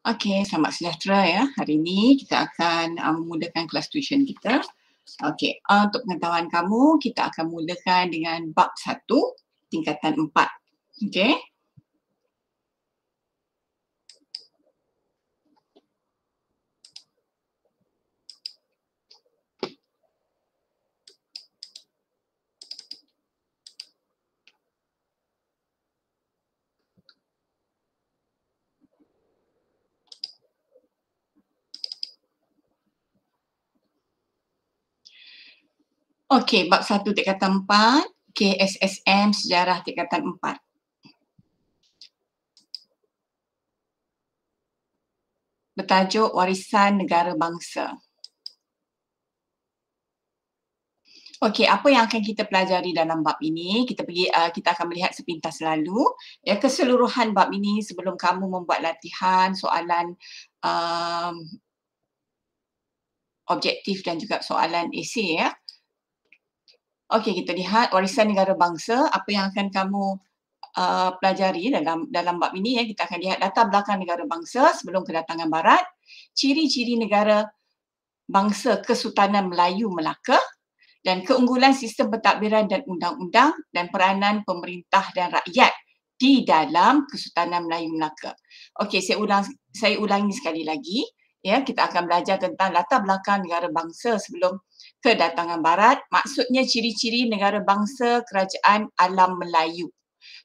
Okey, selamat sejahtera ya. Hari ini kita akan memulakan kelas tuition kita. Okey, untuk pengetahuan kamu, kita akan mulakan dengan bab 1, tingkatan 4. Okey? Okey, bab 1 tingkatan 4, KSSM Sejarah tingkatan 4. Bertajuk Warisan Negara Bangsa. Okey, apa yang akan kita pelajari dalam bab ini? Kita akan melihat sepintas lalu ya keseluruhan bab ini sebelum kamu membuat latihan soalan um, objektif dan juga soalan esei ya. Okey, kita lihat warisan negara bangsa, apa yang akan kamu pelajari dalam bab ini ya. Kita akan lihat latar belakang negara bangsa sebelum kedatangan barat, ciri-ciri negara bangsa Kesultanan Melayu Melaka dan keunggulan sistem pentadbiran dan undang-undang dan peranan pemerintah dan rakyat di dalam Kesultanan Melayu Melaka. Okey, saya ulangi sekali lagi. Ya, kita akan belajar tentang latar belakang negara bangsa sebelum kedatangan barat. Maksudnya ciri-ciri negara bangsa kerajaan alam Melayu.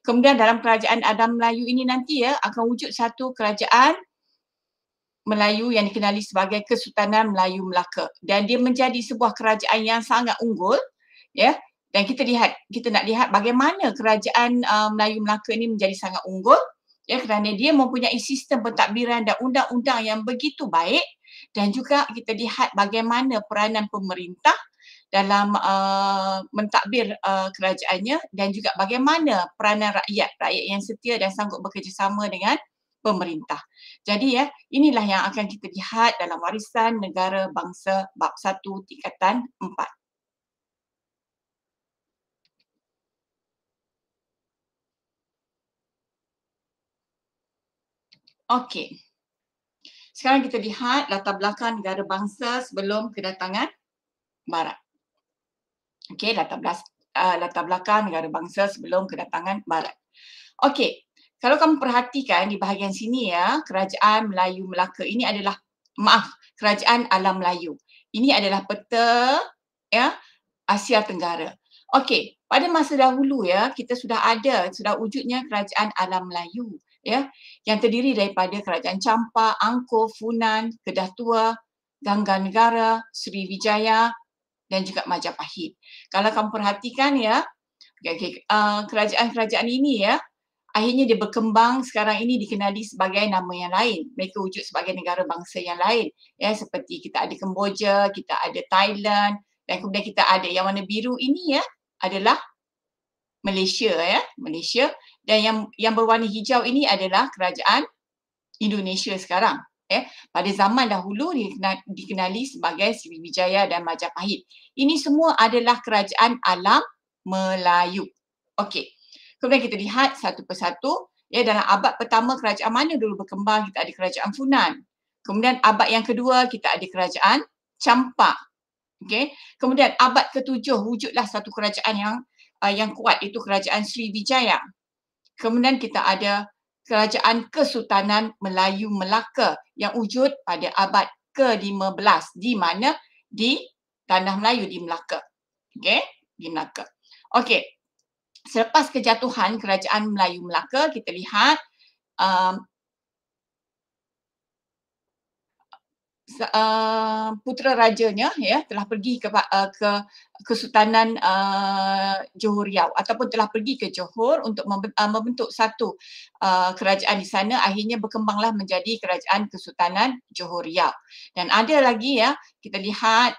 Kemudian dalam kerajaan alam Melayu ini nanti ya akan wujud satu kerajaan Melayu yang dikenali sebagai Kesultanan Melayu Melaka dan dia menjadi sebuah kerajaan yang sangat unggul ya. Dan kita nak lihat bagaimana kerajaan Melayu Melaka ini menjadi sangat unggul ya kerana dia mempunyai sistem pentadbiran dan undang-undang yang begitu baik dan juga kita lihat bagaimana peranan pemerintah dalam mentadbir kerajaannya dan juga bagaimana peranan rakyat yang setia dan sanggup bekerjasama dengan pemerintah. Jadi ya, inilah yang akan kita lihat dalam warisan negara bangsa bab 1 tingkatan 4. Okey. Sekarang kita lihat latar belakang negara bangsa sebelum kedatangan barat. Okey, latar belakang negara bangsa sebelum kedatangan barat. Okey, kalau kamu perhatikan di bahagian sini ya, kerajaan Melayu Melaka ini adalah kerajaan alam Melayu. Ini adalah peta ya Asia Tenggara. Okey, pada masa dahulu ya, kita sudah wujudnya kerajaan alam Melayu ya, yang terdiri daripada kerajaan Champa, Angkor, Funan, Kedah Tua, Gangga Negara, Sriwijaya dan juga Majapahit. Kalau kamu perhatikan ya, kerajaan-kerajaan ini ya, akhirnya dia berkembang sekarang ini dikenali sebagai nama yang lain. Mereka wujud sebagai negara bangsa yang lain. Ya, seperti kita ada Kemboja, kita ada Thailand dan kemudian kita ada yang warna biru ini ya adalah Malaysia ya, Malaysia dan yang berwarna hijau ini adalah kerajaan Indonesia sekarang. Pada zaman dahulu dikenali sebagai Sriwijaya dan Majapahit. Ini semua adalah kerajaan alam Melayu. Okey. Kemudian kita lihat satu persatu. Ya, dalam abad pertama kerajaan mana dulu berkembang? Kita ada kerajaan Funan. Kemudian abad yang kedua kita ada kerajaan Champa. Okey. Kemudian abad ke-7 wujudlah satu kerajaan yang kuat itu kerajaan Sriwijaya. Kemudian kita ada kerajaan Kesultanan Melayu Melaka yang wujud pada abad ke-15 di mana? Di Tanah Melayu di Melaka. Okey, di Melaka. Okey. Selepas kejatuhan kerajaan Melayu Melaka, kita lihat putera rajanya ya telah pergi ke Kesultanan Johor Riau ataupun telah pergi ke Johor untuk membentuk satu kerajaan di sana. Akhirnya berkembanglah menjadi kerajaan Kesultanan Johor Riau. Dan ada lagi ya, kita lihat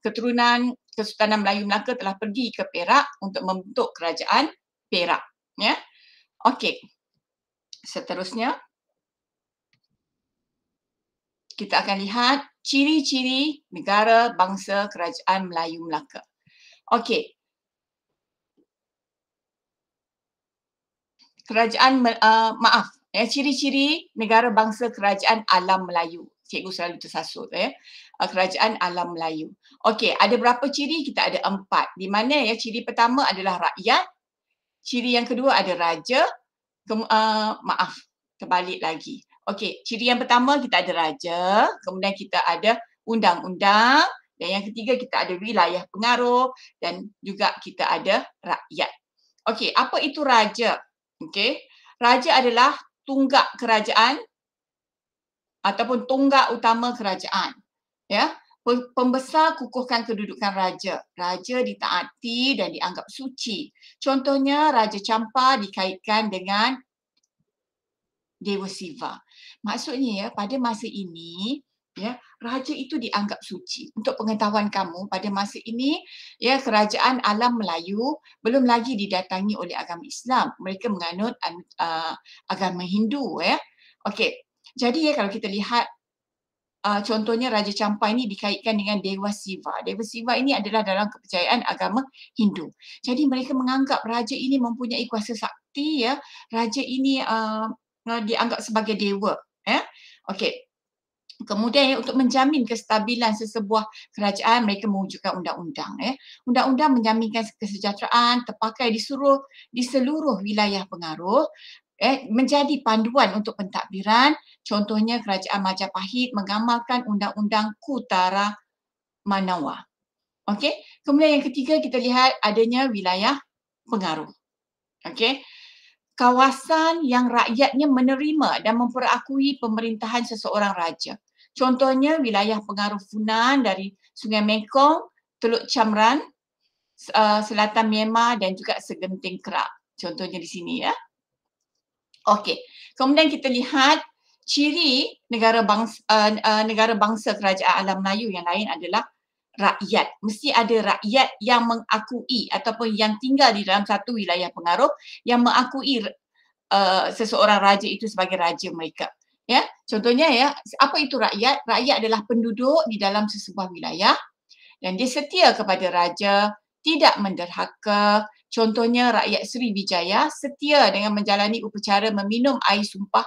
keturunan Kesultanan Melayu Melaka telah pergi ke Perak untuk membentuk kerajaan Perak ya. Okey. Seterusnya kita akan lihat ciri-ciri negara bangsa kerajaan Melayu Melaka. Okey. Ciri-ciri negara bangsa kerajaan alam Melayu. Cikgu selalu tersasut kerajaan alam Melayu. Okey, ada berapa ciri? Kita ada 4. Di mana ciri pertama adalah rakyat, ciri yang kedua ada raja, maaf, terbalik lagi. Okey, ciri yang pertama kita ada raja, kemudian kita ada undang-undang, dan yang ketiga kita ada wilayah pengaruh dan juga kita ada rakyat. Okey, apa itu raja? Okey, raja adalah tunggak kerajaan ataupun tonggak utama kerajaan. Ya, pembesar kukuhkan kedudukan raja. Raja ditaati dan dianggap suci. Contohnya Raja Champa dikaitkan dengan Dewa Siva. Maksudnya pada masa ini raja itu dianggap suci. Untuk pengetahuan kamu, pada masa ini kerajaan alam Melayu belum lagi didatangi oleh agama Islam. Mereka menganut agama Hindu Okey. Jadi kalau kita lihat contohnya Raja Champa ini dikaitkan dengan Dewa Siva. Dewa Siva ini adalah dalam kepercayaan agama Hindu. Jadi mereka menganggap raja ini mempunyai kuasa sakti Raja ini dianggap sebagai dewa Okey. Kemudian untuk menjamin kestabilan sesebuah kerajaan, mereka mewujudkan undang-undang Undang-undang menjaminkan kesejahteraan terpakai di seluruh wilayah pengaruh menjadi panduan untuk pentadbiran. Contohnya kerajaan Majapahit mengamalkan undang-undang Kutara Manawa. Okey. Kemudian yang ketiga kita lihat adanya wilayah pengaruh. Okey. Kawasan yang rakyatnya menerima dan memperakui pemerintahan seseorang raja. Contohnya wilayah pengaruh Funan dari Sungai Mekong, Teluk Chamran, selatan Myanmar dan juga Segenting Kerak. Contohnya di sini Okey. Kemudian kita lihat ciri negara bangsa kerajaan alam Melayu yang lain adalah rakyat. Mesti ada rakyat yang mengakui ataupun yang tinggal di dalam satu wilayah pengaruh yang mengakui seseorang raja itu sebagai raja mereka. Contohnya apa itu rakyat? Rakyat adalah penduduk di dalam sesebuah wilayah dan dia setia kepada raja, tidak menderhaka. Contohnya rakyat Sriwijaya setia dengan menjalani upacara meminum air sumpah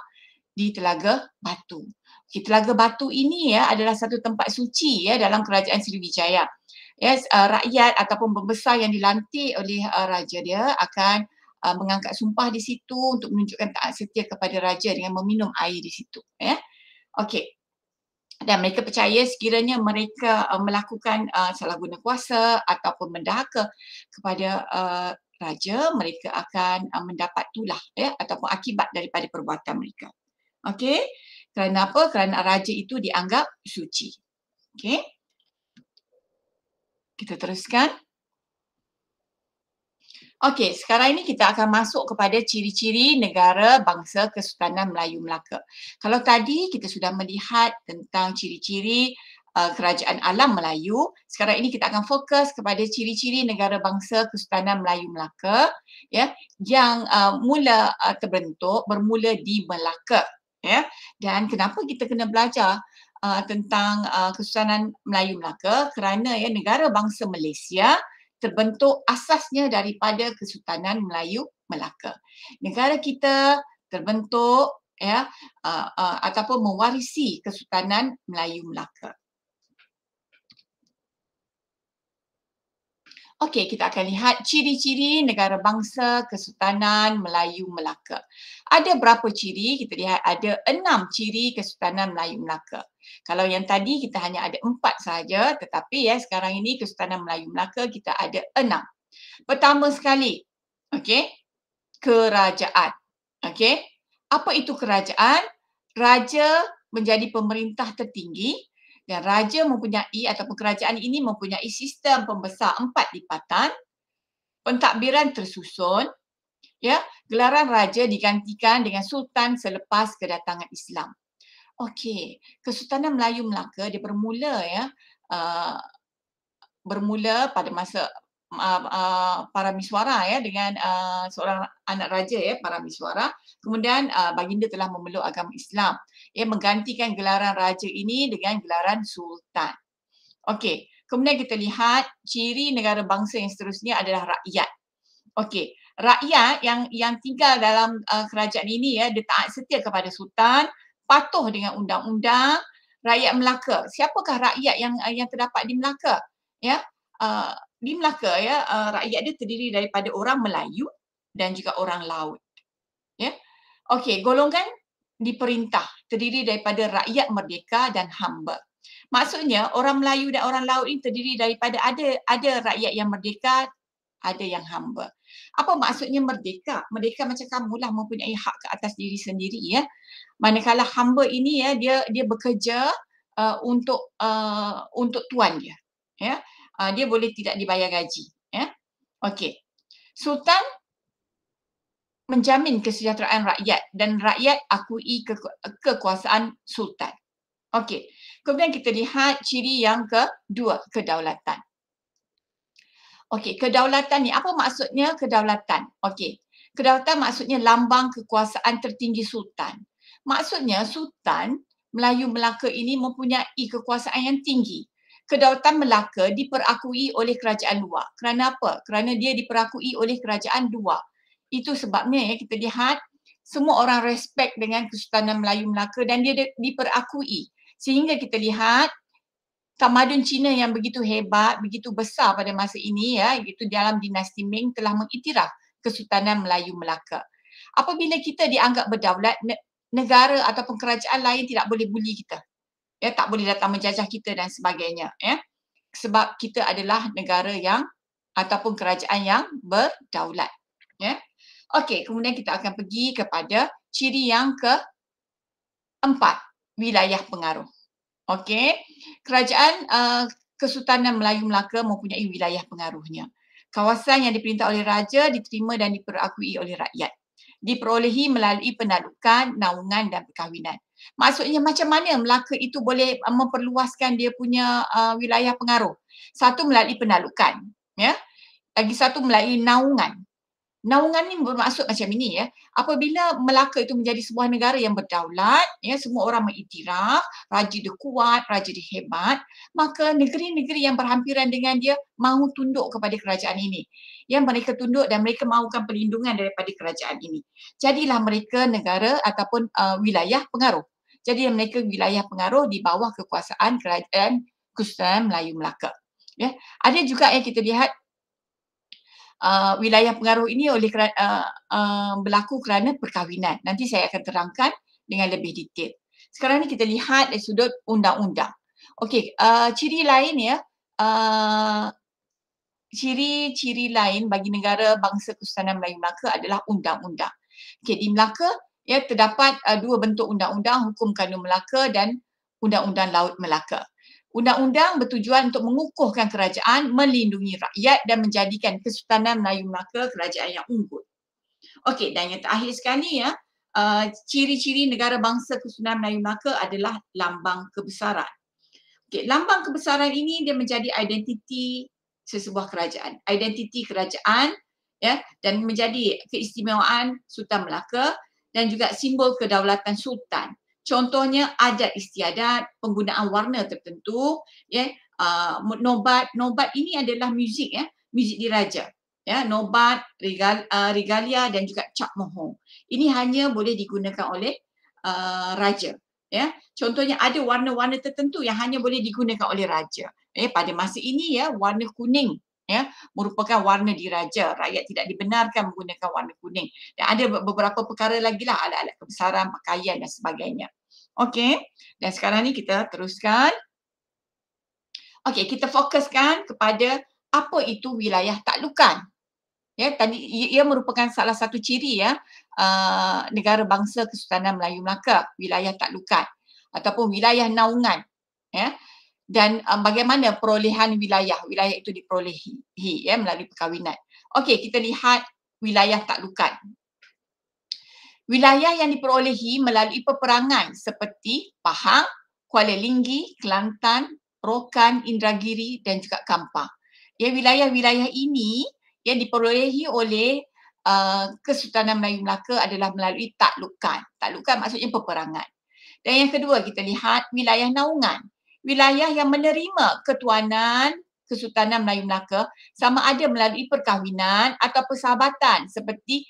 di Telaga Batu. Telaga Batu ini adalah satu tempat suci dalam kerajaan Sriwijaya. Rakyat ataupun pembesar yang dilantik oleh raja dia akan mengangkat sumpah di situ untuk menunjukkan taat setia kepada raja dengan meminum air di situ. Okey. Dan mereka percaya sekiranya mereka melakukan salah guna kuasa ataupun mendahaka kepada raja, mereka akan mendapat tulah ataupun akibat daripada perbuatan mereka. Okey. Kerana apa? Kerana raja itu dianggap suci. Okey. Kita teruskan. Okey, sekarang ini kita akan masuk kepada ciri-ciri negara bangsa Kesultanan Melayu Melaka. Kalau tadi kita sudah melihat tentang ciri-ciri kerajaan alam Melayu, sekarang ini kita akan fokus kepada ciri-ciri negara bangsa Kesultanan Melayu Melaka yang bermula di Melaka. Dan kenapa kita kena belajar tentang Kesultanan Melayu Melaka? Kerana negara bangsa Malaysia terbentuk asasnya daripada Kesultanan Melayu Melaka. Negara kita terbentuk ataupun mewarisi Kesultanan Melayu Melaka. Okey, kita akan lihat ciri-ciri negara bangsa Kesultanan Melayu Melaka. Ada berapa ciri? Kita lihat ada 6 ciri Kesultanan Melayu Melaka. Kalau yang tadi kita hanya ada 4 saja, tetapi sekarang ini Kesultanan Melayu Melaka kita ada 6. Pertama sekali, okey, kerajaan. Okey, apa itu kerajaan? Raja menjadi pemerintah tertinggi dan raja mempunyai ataupun kerajaan ini mempunyai sistem pembesar 4 lipatan, pentadbiran tersusun, gelaran raja digantikan dengan sultan selepas kedatangan Islam. Okey, Kesultanan Melayu Melaka dia bermula pada masa Paramiswara dengan seorang anak raja Paramiswara. Kemudian baginda telah memeluk agama Islam. Menggantikan gelaran raja ini dengan gelaran sultan. Okey, kemudian kita lihat ciri negara bangsa yang seterusnya adalah rakyat. Okey, Rakyat yang tinggal dalam kerajaan ini ya, dia taat setia kepada sultan, patuh dengan undang-undang. Rakyat Melaka, siapakah rakyat yang terdapat di Melaka? Ya, di Melaka ya, rakyat dia terdiri daripada orang Melayu dan juga orang Laut. Ya. Okey, golongan diperintah terdiri daripada rakyat merdeka dan hamba. Maksudnya orang Melayu dan orang Laut ini terdiri daripada ada rakyat yang merdeka, ada yang hamba. Apa maksudnya merdeka? Merdeka macam kamulah mempunyai hak ke atas diri sendiri ya. Manakala hamba ini ya dia bekerja untuk tuan dia. Ya. Dia boleh tidak dibayar gaji ya. Okey. Sultan menjamin kesejahteraan rakyat dan rakyat akui kekuasaan sultan. Okey. Kemudian kita lihat ciri yang kedua, kedaulatan. Okey, kedaulatan ni apa maksudnya kedaulatan? Okey. Kedaulatan maksudnya lambang kekuasaan tertinggi sultan. Maksudnya sultan Melayu Melaka ini mempunyai kekuasaan yang tinggi. Kedaulatan Melaka diperakui oleh kerajaan luar. Kerana apa? Kerana dia diperakui oleh kerajaan luar. Itu sebabnya ya kita lihat semua orang respect dengan Kesultanan Melayu Melaka dan dia diperakui. Sehingga kita lihat tamadun Cina yang begitu hebat, begitu besar pada masa ini ya, iaitu dalam dinasti Ming telah mengiktiraf Kesultanan Melayu Melaka. Apabila kita dianggap berdaulat, negara ataupun kerajaan lain tidak boleh buli kita. Ya, tak boleh datang menjajah kita dan sebagainya ya. Sebab kita adalah negara yang ataupun kerajaan yang berdaulat ya. Okey, kemudian kita akan pergi kepada ciri yang keempat, wilayah pengaruh. Okey, kerajaan Kesultanan Melayu Melaka mempunyai wilayah pengaruhnya. Kawasan yang diperintah oleh raja diterima dan diperakui oleh rakyat. Diperolehi melalui penaklukan, naungan dan perkahwinan. Maksudnya macam mana Melaka itu boleh memperluaskan dia punya wilayah pengaruh? Satu melalui penaklukan, ya. Lagi satu melalui naungan. Naungan ni bermaksud macam ini ya. Apabila Melaka itu menjadi sebuah negara yang berdaulat, ya, semua orang mengiktiraf, raja dia kuat, raja dia hebat, maka negeri-negeri yang berhampiran dengan dia mahu tunduk kepada kerajaan ini. Yang mereka tunduk dan mereka mahukan perlindungan daripada kerajaan ini. Jadilah mereka negara ataupun wilayah pengaruh. Jadi mereka wilayah pengaruh di bawah kekuasaan kerajaan Kesultanan Melayu Melaka. Ya. Ada juga yang kita lihat wilayah pengaruh ini berlaku kerana perkahwinan. Nanti saya akan terangkan dengan lebih detail. Sekarang ni kita lihat dari sudut undang-undang. Okey, ciri lain ya, ciri-ciri lain bagi negara bangsa Kesultanan Melayu Melaka adalah undang-undang. Okey, di Melaka ya terdapat dua bentuk undang-undang, Hukum Kanun Melaka dan Undang-Undang Laut Melaka. Undang-undang bertujuan untuk mengukuhkan kerajaan, melindungi rakyat dan menjadikan Kesultanan Melayu Melaka kerajaan yang unggul. Okey, dan yang terakhir sekali ya, ciri-ciri negara bangsa Kesultanan Melayu Melaka adalah lambang kebesaran. Okey, lambang kebesaran ini dia menjadi identiti sesebuah kerajaan, identiti kerajaan ya, dan menjadi keistimewaan Sultan Melaka dan juga simbol kedaulatan sultan. Contohnya adat istiadat, penggunaan warna tertentu, ya, nobat ini adalah muzik ya, muzik diraja. Ya, nobat, regalia dan juga cap mohon. Ini hanya boleh digunakan oleh raja. Ya, contohnya ada warna-warna tertentu yang hanya boleh digunakan oleh raja. Pada masa ini ya, warna kuning ya merupakan warna diraja. Rakyat tidak dibenarkan menggunakan warna kuning. Dan ada beberapa perkara lagi lah, alat-alat kebesaran, pakaian dan sebagainya. Okey, dan sekarang ni kita teruskan. Okey, kita fokuskan kepada apa itu wilayah taklukan. Ya, tadi ia merupakan salah satu ciri ya negara bangsa Kesultanan Melayu Melaka, wilayah taklukan ataupun wilayah naungan. Ya. Dan bagaimana perolehan wilayah itu diperolehi ya melalui perkahwinan. Okey, kita lihat wilayah taklukan. Wilayah yang diperolehi melalui peperangan seperti Pahang, Kuala Linggi, Kelantan, Rokan, Indragiri dan juga Kampar. Ya, wilayah-wilayah ini yang diperolehi oleh Kesultanan Melayu Melaka adalah melalui taklukan. Taklukan maksudnya peperangan. Dan yang kedua kita lihat wilayah naungan. Wilayah yang menerima ketuanan Kesultanan Melayu Melaka sama ada melalui perkahwinan atau persahabatan seperti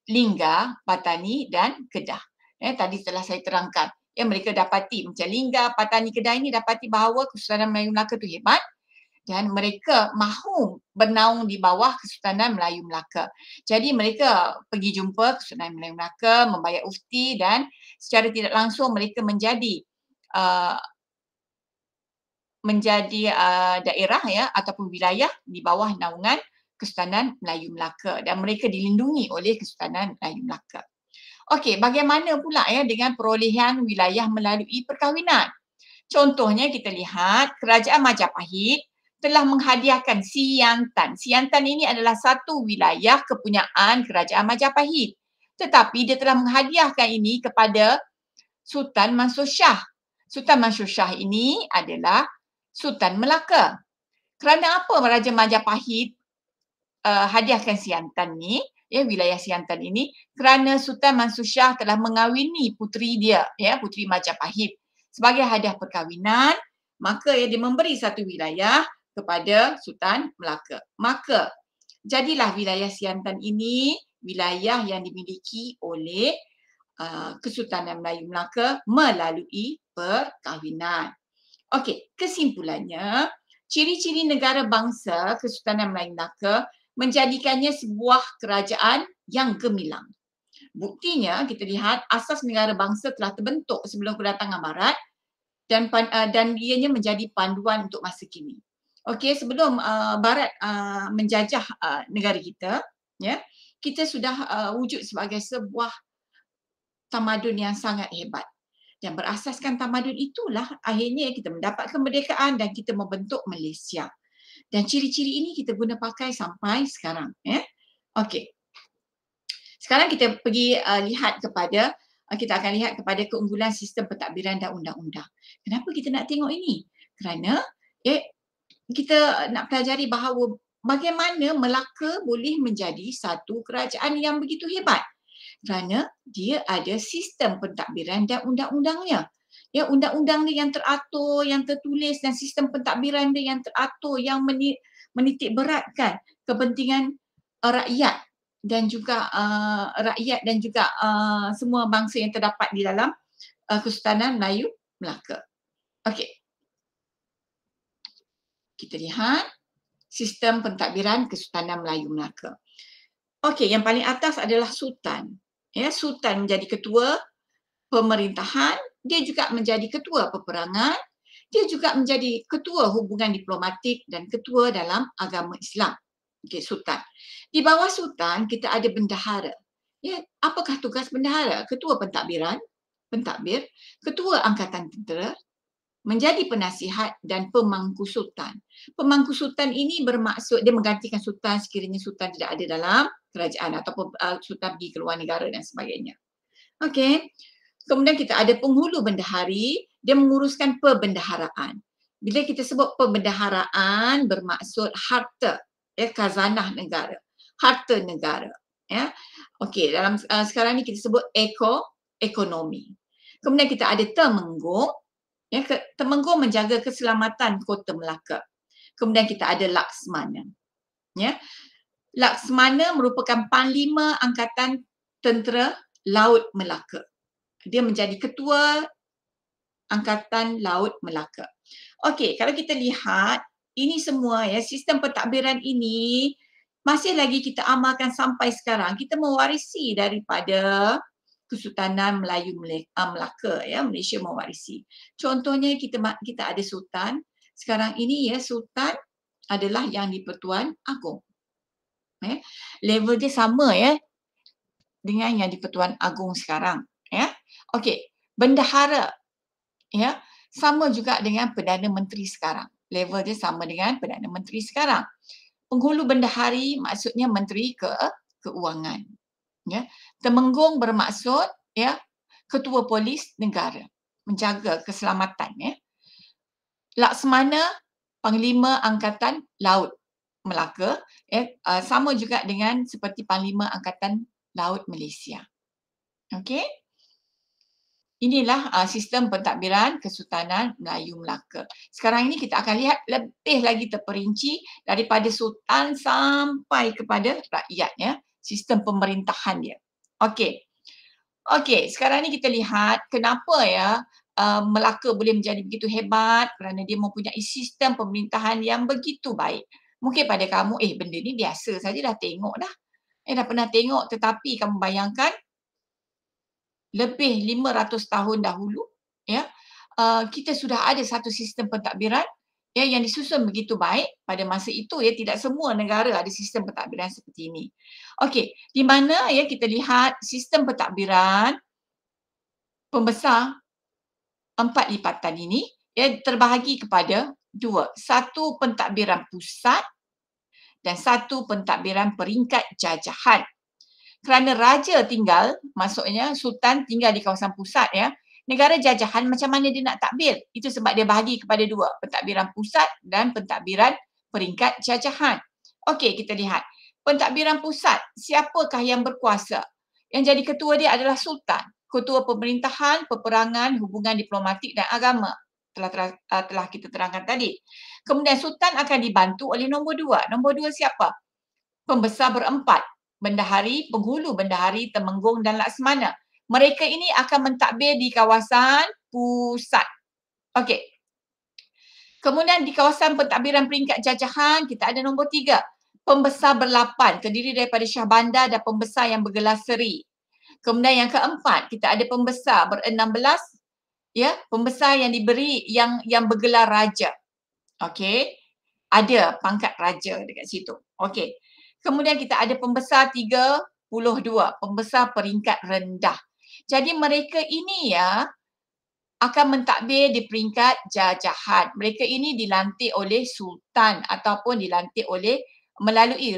Lingga, Patani dan Kedah. Tadi telah saya terangkan. Mereka dapati macam Lingga, Patani, Kedah ini dapati bahawa Kesultanan Melayu Melaka itu hebat dan mereka mahu bernaung di bawah Kesultanan Melayu Melaka. Jadi mereka pergi jumpa Kesultanan Melayu Melaka, membayar ufti dan secara tidak langsung mereka menjadi daerah ataupun wilayah di bawah naungan Kesultanan Melayu Melaka dan mereka dilindungi oleh Kesultanan Melayu Melaka. Okey, bagaimana pula dengan perolehan wilayah melalui perkahwinan? Contohnya kita lihat Kerajaan Majapahit telah menghadiahkan Siantan. Siantan ini adalah satu wilayah kepunyaan Kerajaan Majapahit. Tetapi dia telah menghadiahkan ini kepada Sultan Mansur Shah. Sultan Mansur Shah ini adalah Sultan Melaka. Kerana apa Raja Majapahit hadiahkan Siantan ni, wilayah Siantan ini? Kerana Sultan Mansur Shah telah mengawini puteri dia, puteri Majapahit. Sebagai hadiah perkahwinan, maka dia memberi satu wilayah kepada Sultan Melaka. Maka jadilah wilayah Siantan ini wilayah yang dimiliki oleh Kesultanan Melayu Melaka melalui perkahwinan. Okey, kesimpulannya, ciri-ciri negara bangsa Kesultanan Melayu Melaka menjadikannya sebuah kerajaan yang gemilang. Buktinya kita lihat asas negara bangsa telah terbentuk sebelum kedatangan Barat dan ianya menjadi panduan untuk masa kini. Okey, sebelum Barat menjajah negara kita, kita sudah wujud sebagai sebuah tamadun yang sangat hebat. Dan berasaskan tamadun itulah akhirnya kita mendapat kemerdekaan dan kita membentuk Malaysia. Dan ciri-ciri ini kita guna pakai sampai sekarang. Okey. Sekarang kita pergi kita akan lihat kepada keunggulan sistem pentadbiran dan undang-undang. Kenapa kita nak tengok ini? Kerana kita nak pelajari bahawa bagaimana Melaka boleh menjadi satu kerajaan yang begitu hebat. Kerana dia ada sistem pentadbiran dan undang-undangnya. Undang-undang dia yang teratur, yang tertulis dan sistem pentadbiran dia yang teratur yang menitik beratkan kepentingan rakyat dan juga semua bangsa yang terdapat di dalam Kesultanan Melayu Melaka. Okey. Kita lihat sistem pentadbiran Kesultanan Melayu Melaka. Okey, yang paling atas adalah Sultan. Sultan menjadi ketua pemerintahan, dia juga menjadi ketua peperangan, dia juga menjadi ketua hubungan diplomatik dan ketua dalam agama Islam. Okey, Sultan. Di bawah Sultan kita ada bendahara. Apakah tugas bendahara? Ketua pentadbir, ketua angkatan tentera, menjadi penasihat dan pemangku sultan. Pemangku sultan ini bermaksud dia menggantikan sultan sekiranya sultan tidak ada dalam kerajaan ataupun sultan pergi ke luar negara dan sebagainya. Okey. Kemudian kita ada penghulu bendahari, dia menguruskan perbendaharaan. Bila kita sebut perbendaharaan bermaksud harta, khazanah negara, harta negara. Okey, dalam sekarang ni kita sebut ekonomi. Kemudian kita ada temenggung. Temenggung menjaga keselamatan kota Melaka. Kemudian kita ada Laksmana. Laksmana merupakan Panglima Angkatan Tentera Laut Melaka. Dia menjadi ketua Angkatan Laut Melaka. Okey, kalau kita lihat ini semua sistem pentadbiran ini masih lagi kita amalkan sampai sekarang. Kita mewarisi daripada Kesultanan Melayu Melaka, Malaysia mewarisi. Contohnya kita ada sultan. Sekarang ini sultan adalah yang di-Pertuan Agong. Level dia sama dengan yang di-Pertuan Agong sekarang. Okey, bendahara sama juga dengan Perdana Menteri sekarang. Level dia sama dengan Perdana Menteri sekarang. Penghulu bendahari maksudnya Menteri Keuangan. Temenggung bermaksud ketua polis negara, menjaga keselamatan. Laksmana Panglima Angkatan Laut Melaka, sama juga dengan seperti Panglima Angkatan Laut Malaysia. Okey. Inilah sistem pentadbiran Kesultanan Melayu Melaka. Sekarang ini kita akan lihat lebih lagi terperinci daripada sultan sampai kepada rakyat, ya. Sistem pemerintahan dia. Okey. Okey, sekarang ni kita lihat kenapa ya Melaka boleh menjadi begitu hebat kerana dia mempunyai sistem pemerintahan yang begitu baik. Mungkin pada kamu, benda ni biasa saja, dah tengok dah. Dah pernah tengok, tetapi kamu bayangkan lebih 500 tahun dahulu, ya, kita sudah ada satu sistem pentadbiran ya yang disusun begitu baik pada masa itu, ya. Tidak semua negara ada sistem pentadbiran seperti ini. Okey, di mana ya kita lihat sistem pentadbiran pembesar 4 lipatan ini ya terbahagi kepada 2. Satu pentadbiran pusat dan satu pentadbiran peringkat jajahan. Kerana raja tinggal, maksudnya sultan tinggal di kawasan pusat, ya. Negara jajahan macam mana dia nak takbir? Itu sebab dia bahagi kepada 2, pentadbiran pusat dan pentadbiran peringkat jajahan. Okey, kita lihat. Pentadbiran pusat, siapakah yang berkuasa? Yang jadi ketua dia adalah sultan. Ketua pemerintahan, peperangan, hubungan diplomatik dan agama. Telah kita terangkan tadi. Kemudian sultan akan dibantu oleh nombor 2. Nombor 2 siapa? Pembesar berempat. Bendahari, penghulu bendahari, temenggung dan laksmana. Mereka ini akan mentadbir di kawasan pusat. Okey. Kemudian di kawasan pentadbiran peringkat jajahan, kita ada nombor 3. Pembesar berlapan, terdiri daripada syah bandar dan pembesar yang bergelar seri. Kemudian yang keempat, kita ada pembesar ber-16, ya, pembesar yang diberi yang bergelar raja. Okey. Ada pangkat raja dekat situ. Okey. Kemudian kita ada pembesar 32, pembesar peringkat rendah. Jadi mereka ini ya akan mentadbir di peringkat jajahan. Mereka ini dilantik oleh sultan ataupun dilantik oleh melalui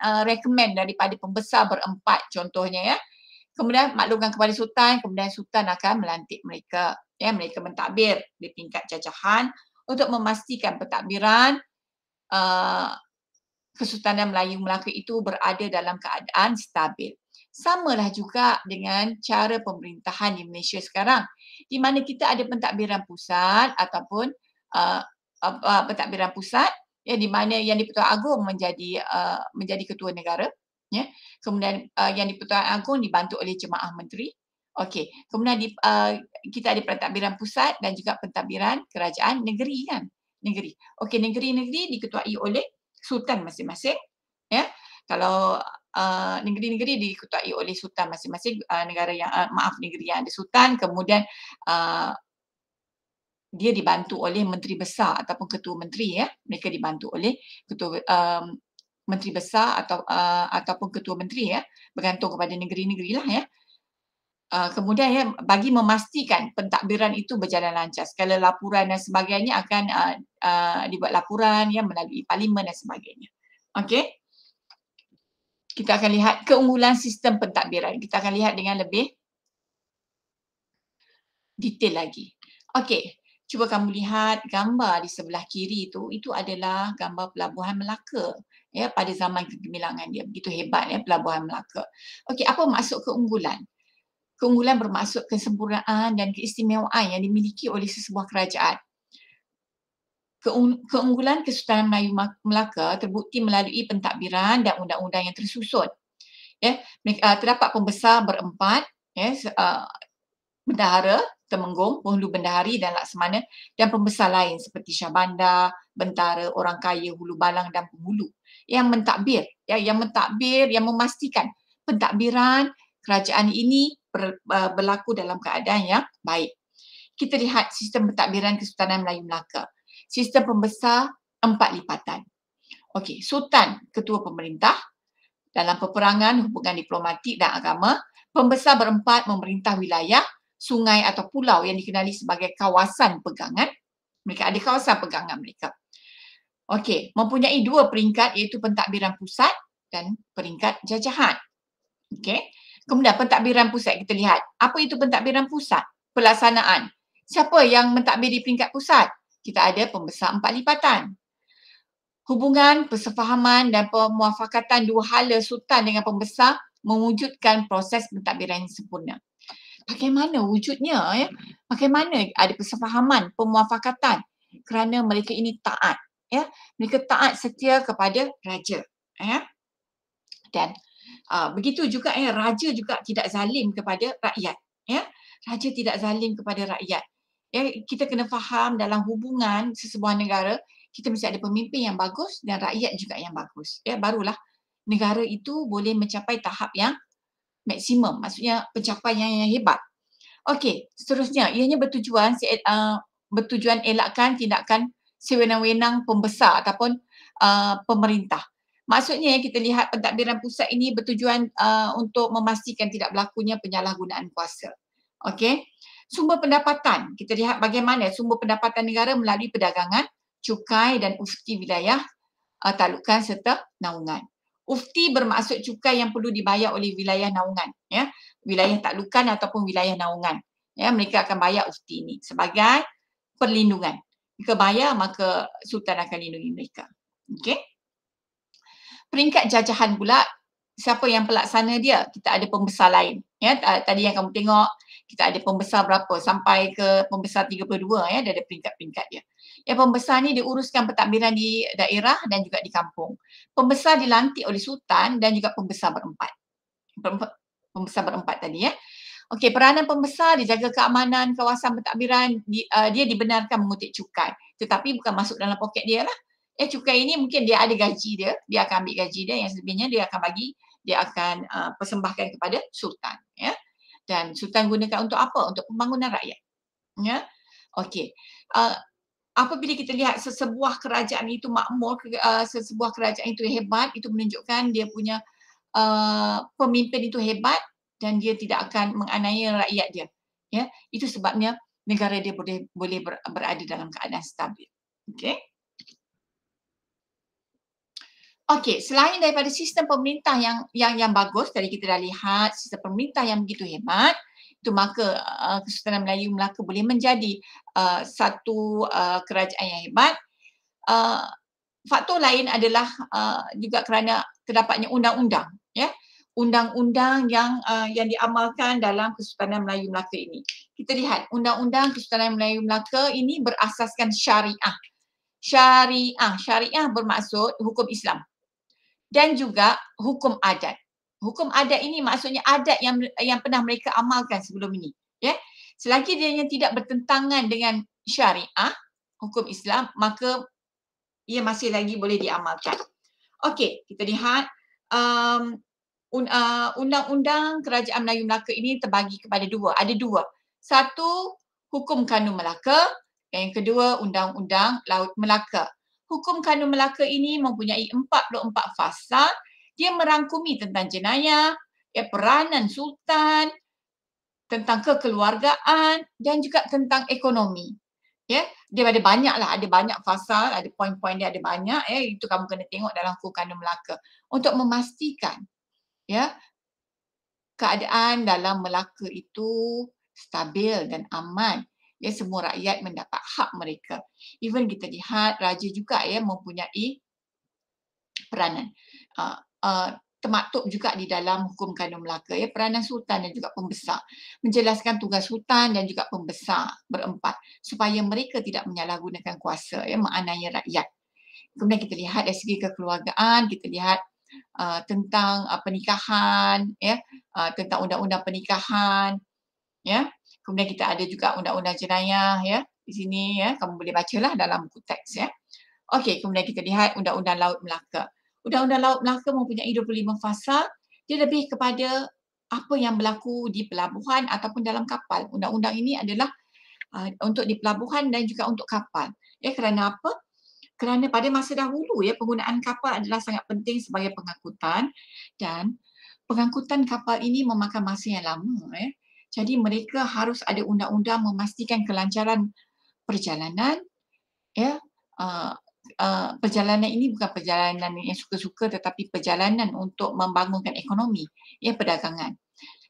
rekomen daripada pembesar berempat contohnya, ya. Kemudian maklumkan kepada sultan, kemudian sultan akan melantik mereka. Ya, mereka mentadbir di peringkat jajahan untuk memastikan pentadbiran Kesultanan Melayu Melaka itu berada dalam keadaan stabil. Samalah juga dengan cara pemerintahan di Malaysia sekarang, di mana kita ada pentadbiran pusat ataupun pentadbiran pusat, ya, di mana Yang di-Pertuan Agong menjadi ketua negara, ya. Kemudian Yang di-Pertuan Agong dibantu oleh jemaah menteri. Okey, kemudian kita ada pentadbiran pusat dan juga pentadbiran kerajaan negeri, kan. Negeri. Okey, negeri-negeri diketuai oleh sultan masing-masing, ya. Kalau negeri-negeri diketuai oleh sultan masing-masing, negara yang negeri yang ada sultan, kemudian dia dibantu oleh menteri besar ataupun ketua menteri, ya. Mereka dibantu oleh ketua menteri besar ataupun ketua menteri, ya. Bergantung kepada negeri-negeri lah, ya. Kemudian ya bagi memastikan pentadbiran itu berjalan lancar, segala laporan dan sebagainya akan dibuat laporan ya melalui parlimen dan sebagainya. Okey. Kita akan lihat keunggulan sistem pentadbiran. Kita akan lihat dengan lebih detail lagi. Okey. Cuba kamu lihat gambar di sebelah kiri itu adalah gambar Pelabuhan Melaka, ya, pada zaman kegemilangan dia. Begitu hebat, ya, Pelabuhan Melaka. Okey, apa maksud keunggulan? Keunggulan bermaksud kesempurnaan dan keistimewaan yang dimiliki oleh sesebuah kerajaan. Keunggulan Kesultanan Melayu Melaka terbukti melalui pentadbiran dan undang-undang yang tersusun. Ya, terdapat pembesar berempat, ya, bendahara, temenggung, penghulu bendahari dan laksmana, dan pembesar lain seperti syah bandar, bentara, orang kaya, hulu balang dan penghulu yang mentadbir, ya, yang memastikan pentadbiran kerajaan ini berlaku dalam keadaan yang baik. Kita lihat sistem pentadbiran Kesultanan Melayu Melaka. Sistem pembesar 4 lipatan. Okey, sultan ketua pemerintah dalam peperangan, hubungan diplomatik dan agama. Pembesar berempat memerintah wilayah, sungai atau pulau yang dikenali sebagai kawasan pegangan. Mereka ada kawasan pegangan mereka. Okey, mempunyai 2 peringkat iaitu pentadbiran pusat dan peringkat jajahan. Okey. Kemudian pentadbiran pusat kita lihat. Apa itu pentadbiran pusat? Pelaksanaan. Siapa yang mentadbir di peringkat pusat? Kita ada pembesar 4 lipatan. Hubungan, persefahaman dan pemuafakatan dua hala sultan dengan pembesar mewujudkan proses pentadbiran yang sempurna. bagaimana wujudnya ya? Bagaimana ada persefahaman, pemuafakatan kerana mereka ini taat ya. Mereka taat setia kepada raja ya. Dan begitu juga ya, raja juga tidak zalim kepada rakyat ya. Raja tidak zalim kepada rakyat. Ya, kita kena faham dalam hubungan sesebuah negara, kita mesti ada pemimpin yang bagus dan rakyat juga yang bagus. Ya, barulah negara itu boleh mencapai tahap yang maksimum, maksudnya pencapaian yang hebat. Okey, seterusnya ianya bertujuan elakkan tindakan sewenang-wenang pembesar ataupun pemerintah. Maksudnya kita lihat pentadbiran pusat ini bertujuan untuk memastikan tidak berlakunya penyalahgunaan kuasa. Okey. Sumber pendapatan, kita lihat bagaimana sumber pendapatan negara melalui perdagangan, cukai dan ufti wilayah, talukan serta naungan. Ufti bermaksud cukai yang perlu dibayar oleh wilayah naungan, ya. Wilayah taklukan ataupun wilayah naungan. Ya, mereka akan bayar ufti ini sebagai perlindungan. Jika bayar, maka sultan akan lindungi mereka. Okey. Peringkat jajahan pula, siapa yang pelaksana dia? Kita ada pembesar lain. Ya, tadi yang kamu tengok, kita ada pembesar berapa? Sampai ke pembesar 32 ya, dia ada peringkat-peringkat dia. Yang pembesar ni dia uruskan pentadbiran di daerah dan juga di kampung. Pembesar dilantik oleh sultan dan juga pembesar berempat. Pembesar berempat tadi ya. Okey, peranan pembesar dia jaga keamanan kawasan pentadbiran, dia dibenarkan mengutip cukai. Tetapi bukan masuk dalam poket dia lah. Cukai ini mungkin dia ada gaji dia akan ambil gaji dia, yang selebihnya dia akan persembahkan kepada sultan ya. Dan sultan gunakan untuk apa? Untuk pembangunan rakyat. Ya. Okey. Apabila kita lihat sesebuah kerajaan itu makmur, sesebuah kerajaan itu hebat, itu menunjukkan dia punya pemimpin itu hebat dan dia tidak akan menganiaya rakyat dia. Ya, itu sebabnya negara dia boleh berada dalam keadaan stabil. Okey. Okey, selain daripada sistem pemerintah yang bagus, tadi kita dah lihat sistem pemerintah yang begitu hebat, itu maka Kesultanan Melayu Melaka boleh menjadi satu kerajaan yang hebat. Faktor lain adalah juga kerana terdapatnya undang-undang, ya. Undang-undang yang diamalkan dalam Kesultanan Melayu Melaka ini. Kita lihat undang-undang Kesultanan Melayu Melaka ini berasaskan syariah. Syariah bermaksud hukum Islam dan juga hukum adat. Hukum adat ini maksudnya adat yang pernah mereka amalkan sebelum ini, ya. Selagi dia yang tidak bertentangan dengan syariah, hukum Islam, maka ia masih lagi boleh diamalkan. Okey, kita lihat undang-undang Kerajaan Melayu Melaka ini terbagi kepada dua. Ada dua. Satu, Hukum Kanun Melaka, dan yang kedua, Undang-Undang Laut Melaka. Hukum Kanun Melaka ini mempunyai 44 fasal. Dia merangkumi tentang jenayah, peranan sultan, tentang kekeluargaan dan juga tentang ekonomi. Ya, dia ada banyak fasal, ada poin-poin dia ada banyak ya, itu kamu kena tengok dalam Hukum Kanun Melaka untuk memastikan ya keadaan dalam Melaka itu stabil dan aman. Ya, semua rakyat mendapat hak mereka. Even kita lihat raja juga ya mempunyai peranan termaktub juga di dalam Hukum Kanun Melaka ya, peranan sultan dan juga pembesar, menjelaskan tugas sultan dan juga pembesar berempat supaya mereka tidak menyalahgunakan kuasa ya, menganiaya rakyat. Kemudian kita lihat dari segi kekeluargaan, kita lihat tentang pernikahan ya, tentang undang-undang pernikahan ya. Kemudian kita ada juga undang-undang jenayah ya di sini ya, kamu boleh bacalah dalam buku teks ya. Okey, kemudian kita lihat Undang-Undang Laut Melaka. Undang-Undang Laut Melaka mempunyai 25 fasal. Dia lebih kepada apa yang berlaku di pelabuhan ataupun dalam kapal. Undang-undang ini adalah untuk di pelabuhan dan juga untuk kapal. Ya, kerana apa? Kerana pada masa dahulu ya, penggunaan kapal adalah sangat penting sebagai pengangkutan dan pengangkutan kapal ini memakan masa yang lama ya. Jadi mereka harus ada undang-undang memastikan kelancaran perjalanan ya. Perjalanan ini bukan perjalanan yang suka-suka tetapi perjalanan untuk membangunkan ekonomi ya, perdagangan.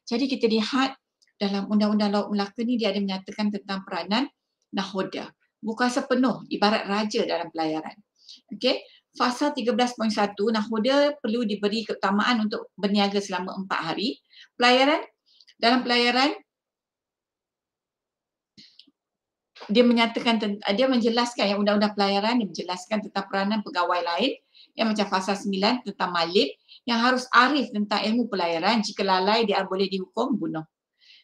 Jadi kita lihat dalam Undang-Undang Laut Melaka ni dia ada menyatakan tentang peranan nakhoda, bukan sepenuh ibarat raja dalam pelayaran. Okey, Fasal 13.1, nakhoda perlu diberi keutamaan untuk berniaga selama 4 hari. Dalam pelayaran dia menyatakan dia menjelaskan yang undang-undang pelayaran, dia menjelaskan tentang peranan pegawai lain yang macam fasal 9 tentang malik yang harus arif tentang ilmu pelayaran, jika lalai dia boleh dihukum bunuh.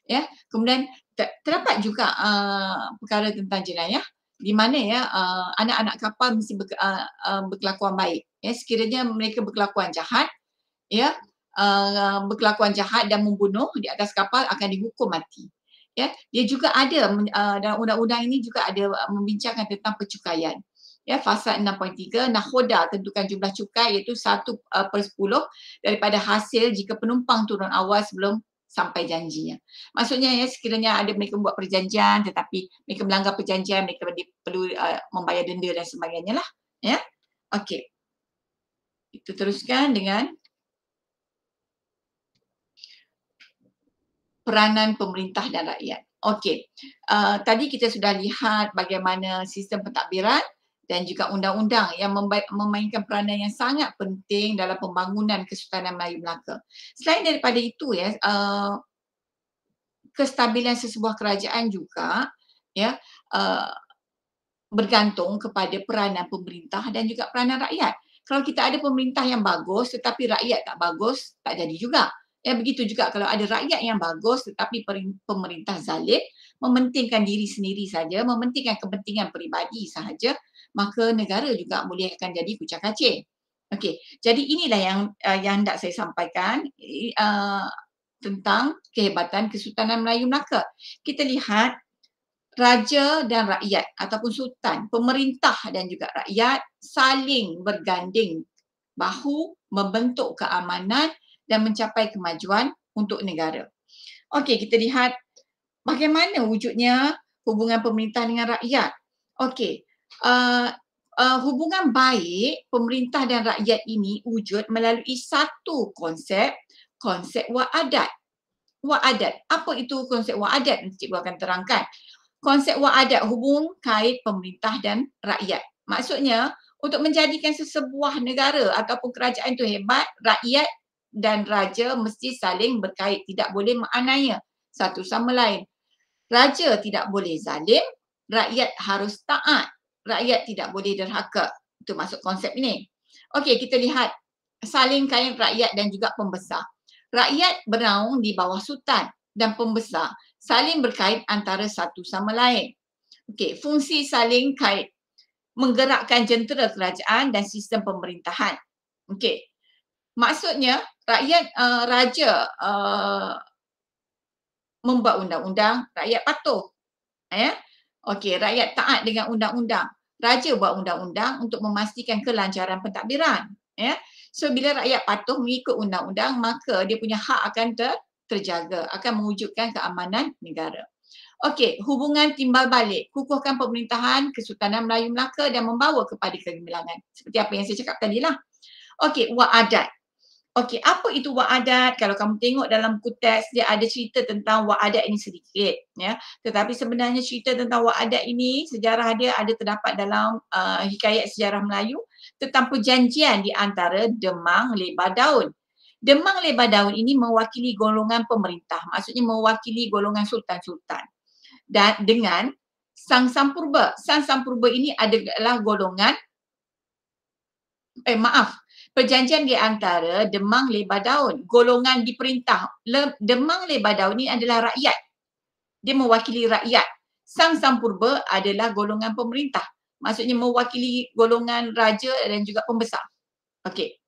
Ya, kemudian terdapat juga perkara tentang jenayah di mana ya anak-anak kapal mesti berkelakuan baik. Ya, sekiranya mereka berkelakuan jahat, ya, berkelakuan jahat dan membunuh di atas kapal akan dihukum mati. Ya, dia juga ada dalam undang-undang ini juga ada membincangkan tentang percukaian. Ya, fasal 6.3 nakhoda tentukan jumlah cukai iaitu 1/10 daripada hasil jika penumpang turun awal sebelum sampai janjinya. Maksudnya ya sekiranya ada mereka buat perjanjian tetapi mereka melanggar perjanjian, mereka perlu membayar denda dan sebagainya lah. Ya. Okey. Kita teruskan dengan peranan pemerintah dan rakyat. Okey, tadi kita sudah lihat bagaimana sistem pentadbiran dan juga undang-undang yang memainkan peranan yang sangat penting dalam pembangunan Kesultanan Melayu Melaka. Selain daripada itu ya, kestabilan sesebuah kerajaan juga ya bergantung kepada peranan pemerintah dan juga peranan rakyat. Kalau kita ada pemerintah yang bagus tetapi rakyat tak bagus, tak jadi juga. Ya, begitu juga kalau ada rakyat yang bagus tetapi pemerintah zalim, mementingkan diri sendiri saja, mementingkan kepentingan peribadi sahaja, maka negara juga boleh akan jadi kucak-kacir. Okey, jadi inilah yang hendak saya sampaikan tentang kehebatan Kesultanan Melayu Melaka. Kita lihat raja dan rakyat ataupun sultan, pemerintah dan juga rakyat saling berganding bahu membentuk keamanan dan mencapai kemajuan untuk negara. Okey, kita lihat bagaimana wujudnya hubungan pemerintah dengan rakyat. Okey, hubungan baik pemerintah dan rakyat ini wujud melalui satu konsep wa'adat. Wa'adat. Apa itu konsep wa'adat? Cikgu akan terangkan. Konsep wa'adat hubung kait pemerintah dan rakyat. Maksudnya, untuk menjadikan sesebuah negara ataupun kerajaan itu hebat, rakyat dan raja mesti saling berkait, tidak boleh menganiaya satu sama lain. Raja tidak boleh zalim, rakyat harus taat, rakyat tidak boleh derhaka. Itu maksud konsep ini. Okey, kita lihat saling kait rakyat dan juga pembesar. Rakyat bernaung di bawah sultan dan pembesar saling berkait antara satu sama lain. Okey, fungsi saling kait menggerakkan jentera kerajaan dan sistem pemerintahan. Okey. Maksudnya raja membuat undang-undang, rakyat patuh. Ya. Okey, rakyat taat dengan undang-undang. Raja buat undang-undang untuk memastikan kelancaran pentadbiran. Ya. So bila rakyat patuh mengikut undang-undang, maka dia punya hak akan terjaga, akan mewujudkan keamanan negara. Okey, hubungan timbal balik, kukuhkan pemerintahan Kesultanan Melayu Melaka dan membawa kepada kegemilangan. Seperti apa yang saya cakap tadi lah. Okey, wa'adat. Okey, apa itu wa'adat? Kalau kamu tengok dalam buku teks, dia ada cerita tentang wa'adat ini sedikit. Ya. Tetapi sebenarnya cerita tentang wa'adat ini, sejarah dia ada terdapat dalam hikayat sejarah Melayu tentang perjanjian di antara Demang Lebar Daun. Demang Lebar Daun ini mewakili golongan pemerintah, maksudnya mewakili golongan sultan-sultan. Dan dengan Sang Sampurba. Sang Sampurba ini adalah golongan perjanjian di antara Demang Lebar Daun, golongan diperintah. Demang Lebar Daun ini adalah rakyat. Dia mewakili rakyat. Sang Sampurba adalah golongan pemerintah. Maksudnya mewakili golongan raja dan juga pembesar. Okey.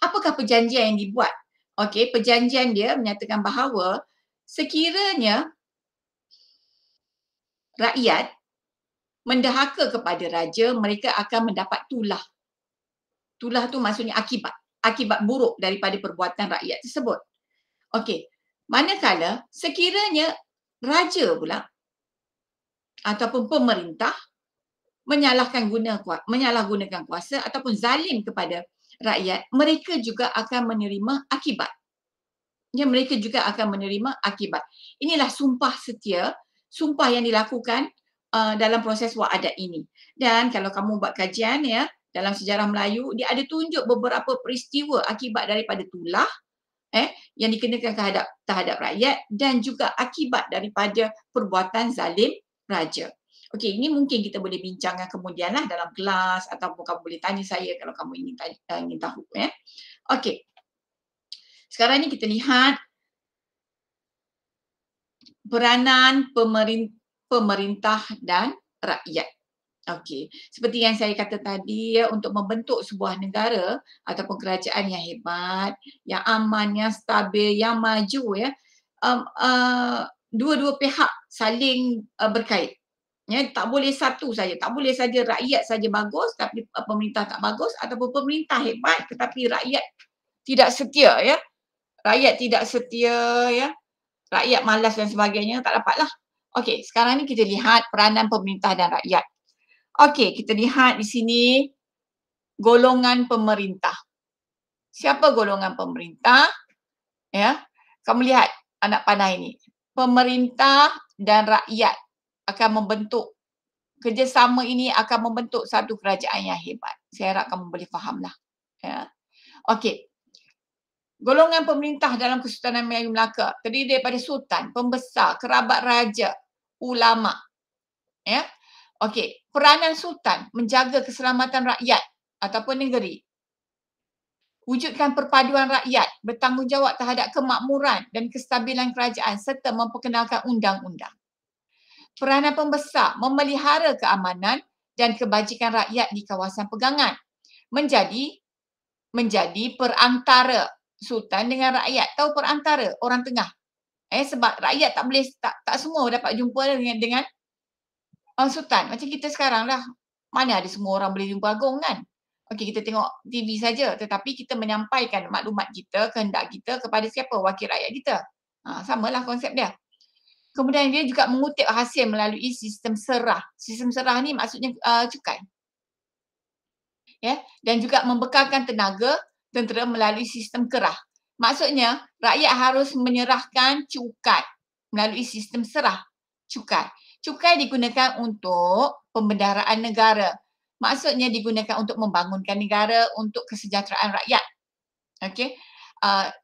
Apakah perjanjian yang dibuat? Okey, perjanjian dia menyatakan bahawa sekiranya rakyat mendahaka kepada raja, mereka akan mendapat tulah. Tulah tu maksudnya akibat buruk daripada perbuatan rakyat tersebut. Okey, manakala sekiranya raja pula ataupun pemerintah menyalahgunakan kuasa ataupun zalim kepada rakyat, mereka juga akan menerima akibat. Ya, mereka juga akan menerima akibat. Inilah sumpah setia, sumpah yang dilakukan dalam proses wa'adat ini. Dan kalau kamu buat kajian ya, dalam sejarah Melayu, dia ada tunjuk beberapa peristiwa akibat daripada tulah yang dikenakan terhadap rakyat dan juga akibat daripada perbuatan zalim raja. Okey, ini mungkin kita boleh bincangkan kemudianlah dalam kelas ataupun kamu boleh tanya saya kalau kamu ingin tahu ya. Okey. Sekarang ni kita lihat peranan pemerintah dan rakyat. Okey, seperti yang saya kata tadi ya, untuk membentuk sebuah negara ataupun kerajaan yang hebat, yang aman, yang stabil, yang maju ya, dua-dua pihak saling berkait. Ya, tak boleh satu saja, tak boleh saja rakyat saja bagus tapi pemerintah tak bagus, ataupun pemerintah hebat tetapi rakyat tidak setia ya. Rakyat tidak setia ya, rakyat malas dan sebagainya, tak dapatlah. Okey, sekarang ni kita lihat peranan pemerintah dan rakyat. Okey, kita lihat di sini golongan pemerintah. Siapa golongan pemerintah? Ya, kamu lihat anak panah ini. Pemerintah dan rakyat akan membentuk, kerjasama ini akan membentuk satu kerajaan yang hebat. Saya harap kamu boleh fahamlah. Ya. Okey. Golongan pemerintah dalam Kesultanan Melayu Melaka terdiri daripada sultan, pembesar, kerabat raja, ulama. Ya. Okey, peranan sultan menjaga keselamatan rakyat ataupun negeri. Wujudkan perpaduan rakyat, bertanggungjawab terhadap kemakmuran dan kestabilan kerajaan serta memperkenalkan undang-undang. Peranan pembesar memelihara keamanan dan kebajikan rakyat di kawasan pegangan. Menjadi perantara sultan dengan rakyat. Tahu perantara, orang tengah. Sebab rakyat tak boleh, tak semua dapat jumpa dengan sultan. Macam kita sekarang lah. Mana ada semua orang boleh jumpa agung kan? Okey, kita tengok TV saja, tetapi kita menyampaikan maklumat kita, kehendak kita kepada siapa? Wakil rakyat kita. Samalah konsep dia. Kemudian dia juga mengutip hasil melalui sistem serah. Sistem serah ni maksudnya cukai. Ya, dan juga membekalkan tenaga tentera melalui sistem kerah. Maksudnya rakyat harus menyerahkan cukai melalui sistem serah cukai. Cukai digunakan untuk pembendaraan negara. Maksudnya digunakan untuk membangunkan negara, untuk kesejahteraan rakyat. Okey.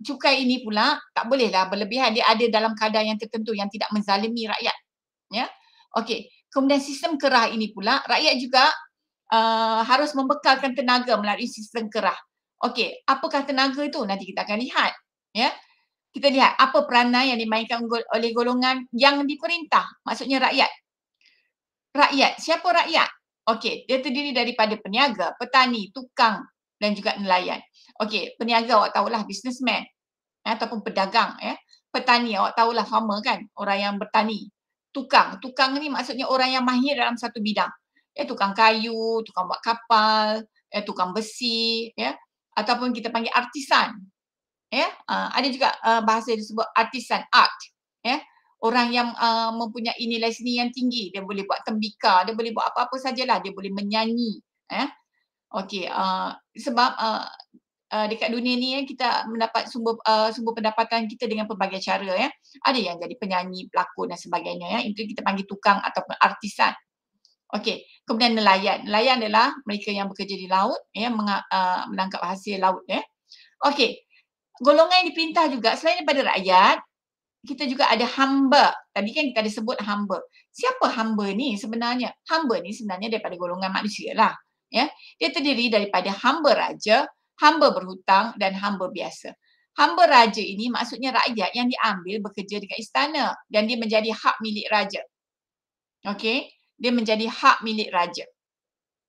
Cukai ini pula tak bolehlah berlebihan. Dia ada dalam kadar yang tertentu yang tidak menzalimi rakyat. Ya. Okey. Kemudian sistem kerah ini pula rakyat juga harus membekalkan tenaga melalui sistem kerah. Okey, apakah tenaga itu? Nanti kita akan lihat. Ya. Kita lihat apa peranan yang dimainkan oleh golongan yang diperintah. Maksudnya rakyat. Rakyat. Siapa rakyat? Okey, dia terdiri daripada peniaga, petani, tukang dan juga nelayan. Okey, peniaga awak tahulah businessman ataupun pedagang ya. Petani awak tahulah farmer kan, orang yang bertani. Tukang ni maksudnya orang yang mahir dalam satu bidang. Tukang kayu, tukang buat kapal, tukang besi ya, ataupun kita panggil artisan. Ya, ada juga bahasa disebut artisan, art. Ya. Orang yang mempunyai nilai seni yang tinggi, dia boleh buat tembikar, dia boleh buat apa-apa sajalah, dia boleh menyanyi. Okey, sebab dekat dunia ni kita mendapat sumber pendapatan kita dengan pelbagai cara ya. Ada yang jadi penyanyi, pelakon dan sebagainya ya. Itu kita panggil tukang ataupun artisan. Okey, kemudian nelayan. Nelayan adalah mereka yang bekerja di laut ya, menangkap hasil laut ya. Okey. Golongan yang diperintah juga selain daripada rakyat, kita juga ada hamba. Tadi kan kita ada sebut hamba. Siapa hamba ni sebenarnya? Hamba ni sebenarnya daripada golongan manusia lah. Ya. Dia terdiri daripada hamba raja, hamba berhutang dan hamba biasa. Hamba raja ini maksudnya rakyat yang diambil bekerja dekat istana dan dia menjadi hak milik raja. Okey, dia menjadi hak milik raja.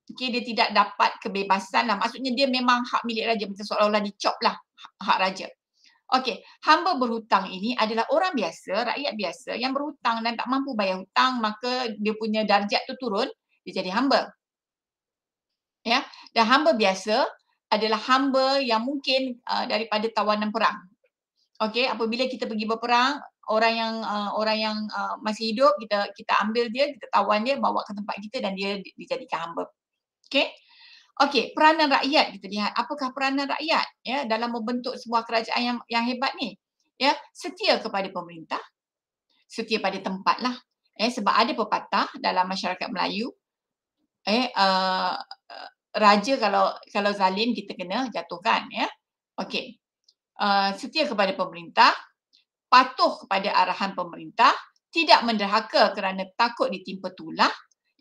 Okey, dia tidak dapat kebebasan lah. Maksudnya dia memang hak milik raja. Macam seolah-olah dicop lah hak raja. Okey, hamba berhutang ini adalah orang biasa, rakyat biasa yang berhutang dan tak mampu bayar hutang, maka dia punya darjat tu turun, dia jadi hamba. Ya, dan hamba biasa adalah hamba yang mungkin daripada tawanan perang. Okey, apabila kita pergi berperang, orang yang masih hidup, kita ambil dia, kita tawan dia, bawa ke tempat kita dan dia dijadikan hamba. Okey. Okey, peranan rakyat kita lihat. Apakah peranan rakyat ya dalam membentuk sebuah kerajaan yang hebat ni? Ya, setia kepada pemerintah, setia pada tempatlah. Sebab ada pepatah dalam masyarakat Melayu, raja kalau zalim kita kena jatuhkan ya. Okey. Setia kepada pemerintah, patuh kepada arahan pemerintah tidak menderhaka kerana takut ditimpa tulah.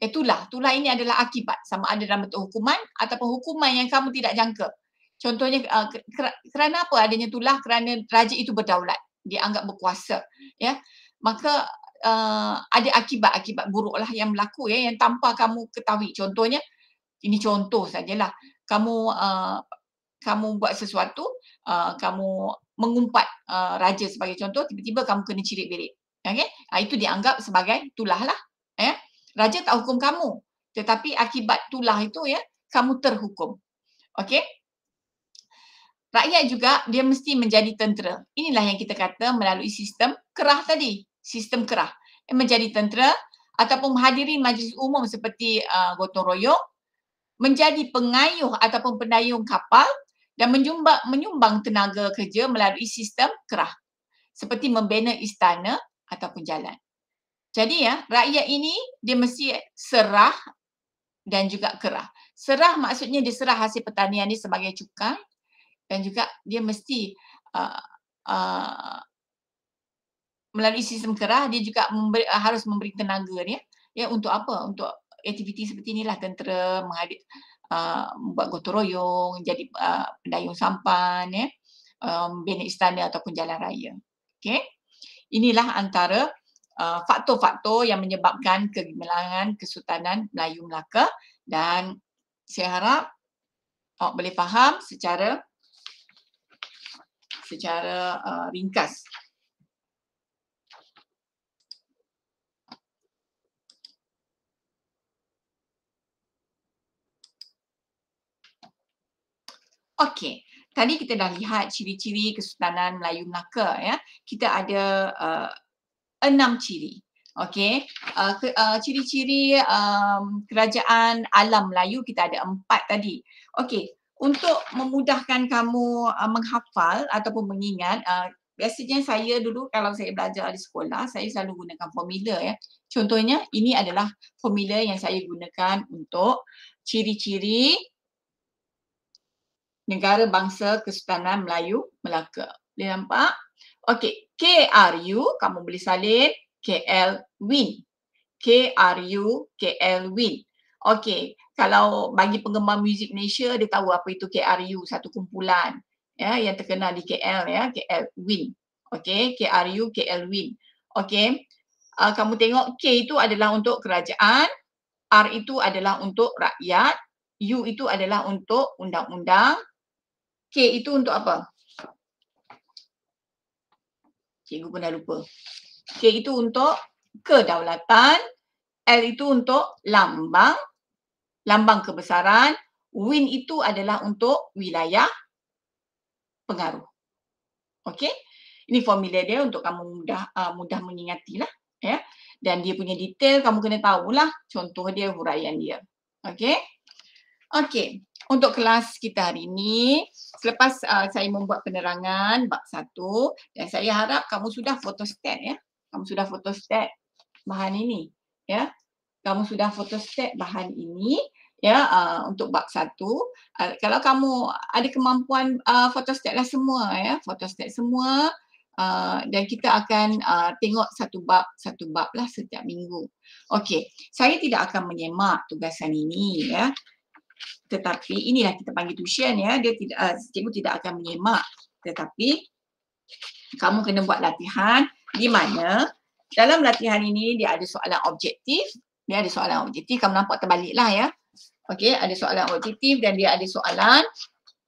Tulah ini adalah akibat, sama ada dalam bentuk hukuman ataupun hukuman yang kamu tidak jangka. Contohnya kerana apa adanya tulah? Kerana raja itu berdaulat, dia anggap berkuasa, ya. Maka ada akibat-akibat buruklah yang berlaku, ya, yang tanpa kamu ketahui. Contohnya, ini contoh sajalah, kamu buat sesuatu, kamu mengumpat raja sebagai contoh, tiba-tiba kamu kena cirit berit. Okey? Itu dianggap sebagai tulah lah. Ya. Raja tak hukum kamu. Tetapi akibat tulah itu, ya, kamu terhukum. Okey? Rakyat juga dia mesti menjadi tentera. Inilah yang kita kata melalui sistem kerah tadi. Sistem kerah. Menjadi tentera ataupun menghadiri majlis umum seperti gotong royong, menjadi pengayuh ataupun pendayung kapal dan menyumbang tenaga kerja melalui sistem kerah. Seperti membina istana ataupun jalan. Jadi, ya, rakyat ini dia mesti serah dan juga kerah. Serah maksudnya dia serah hasil pertanian dia sebagai cukai dan juga dia mesti melalui sistem kerah dia juga harus memberi tenaga dia, ya, untuk apa? Untuk aktiviti seperti inilah, tentera, membuat gotong royong, jadi pendayung sampan, ya, bina istana ataupun jalan raya. Okey? Inilah antara faktor-faktor yang menyebabkan kegemilangan Kesultanan Melayu Melaka, dan saya harap awak boleh faham secara ringkas. Okey, tadi kita dah lihat ciri-ciri Kesultanan Melayu Melaka, ya. Kita ada 6 ciri. Okey, ciri-ciri kerajaan alam Melayu kita ada 4 tadi. Okey, untuk memudahkan kamu menghafal ataupun mengingat, biasanya saya dulu kalau saya belajar di sekolah, saya selalu gunakan formula, ya. Contohnya, ini adalah formula yang saya gunakan untuk ciri-ciri negara bangsa Kesultanan Melayu Melaka. Boleh nampak? Okey, KRU kamu boleh salin KL Win. KRU KL Win. Okey, kalau bagi penggemar muzik Malaysia dia tahu apa itu KRU, satu kumpulan, ya, yang terkenal di KL, ya, KL Win. Okey, KRU KL Win. Okey. Kamu tengok K itu adalah untuk kerajaan, R itu adalah untuk rakyat, U itu adalah untuk undang-undang, K itu untuk apa? Cikgu pun dah lupa. K itu untuk kedaulatan, L itu untuk lambang, lambang kebesaran, Win itu adalah untuk wilayah pengaruh. Okey? Ini formula dia untuk kamu mudah mengingatilah, ya. Dan dia punya detail kamu kena tahulah, contoh dia, huraian dia. Okey? Okey, untuk kelas kita hari ini, selepas saya membuat penerangan bab 1, dan saya harap kamu sudah photostat, ya. Kamu sudah photostat bahan ini, ya. Kamu sudah photostat bahan ini, ya, untuk bab 1. Kalau kamu ada kemampuan, photostatlah semua, ya. Photostat semua, dan kita akan tengok satu bab lah setiap minggu. Okey, saya tidak akan menyemak tugasan ini, ya. Tetapi inilah kita panggil tuition, ya. Dia tidak, cikgu tidak akan menyemak. Tetapi kamu kena buat latihan di mana dalam latihan ini dia ada soalan objektif. Dia ada soalan objektif, kamu nampak terbaliklah, ya. Okey, ada soalan objektif dan dia ada soalan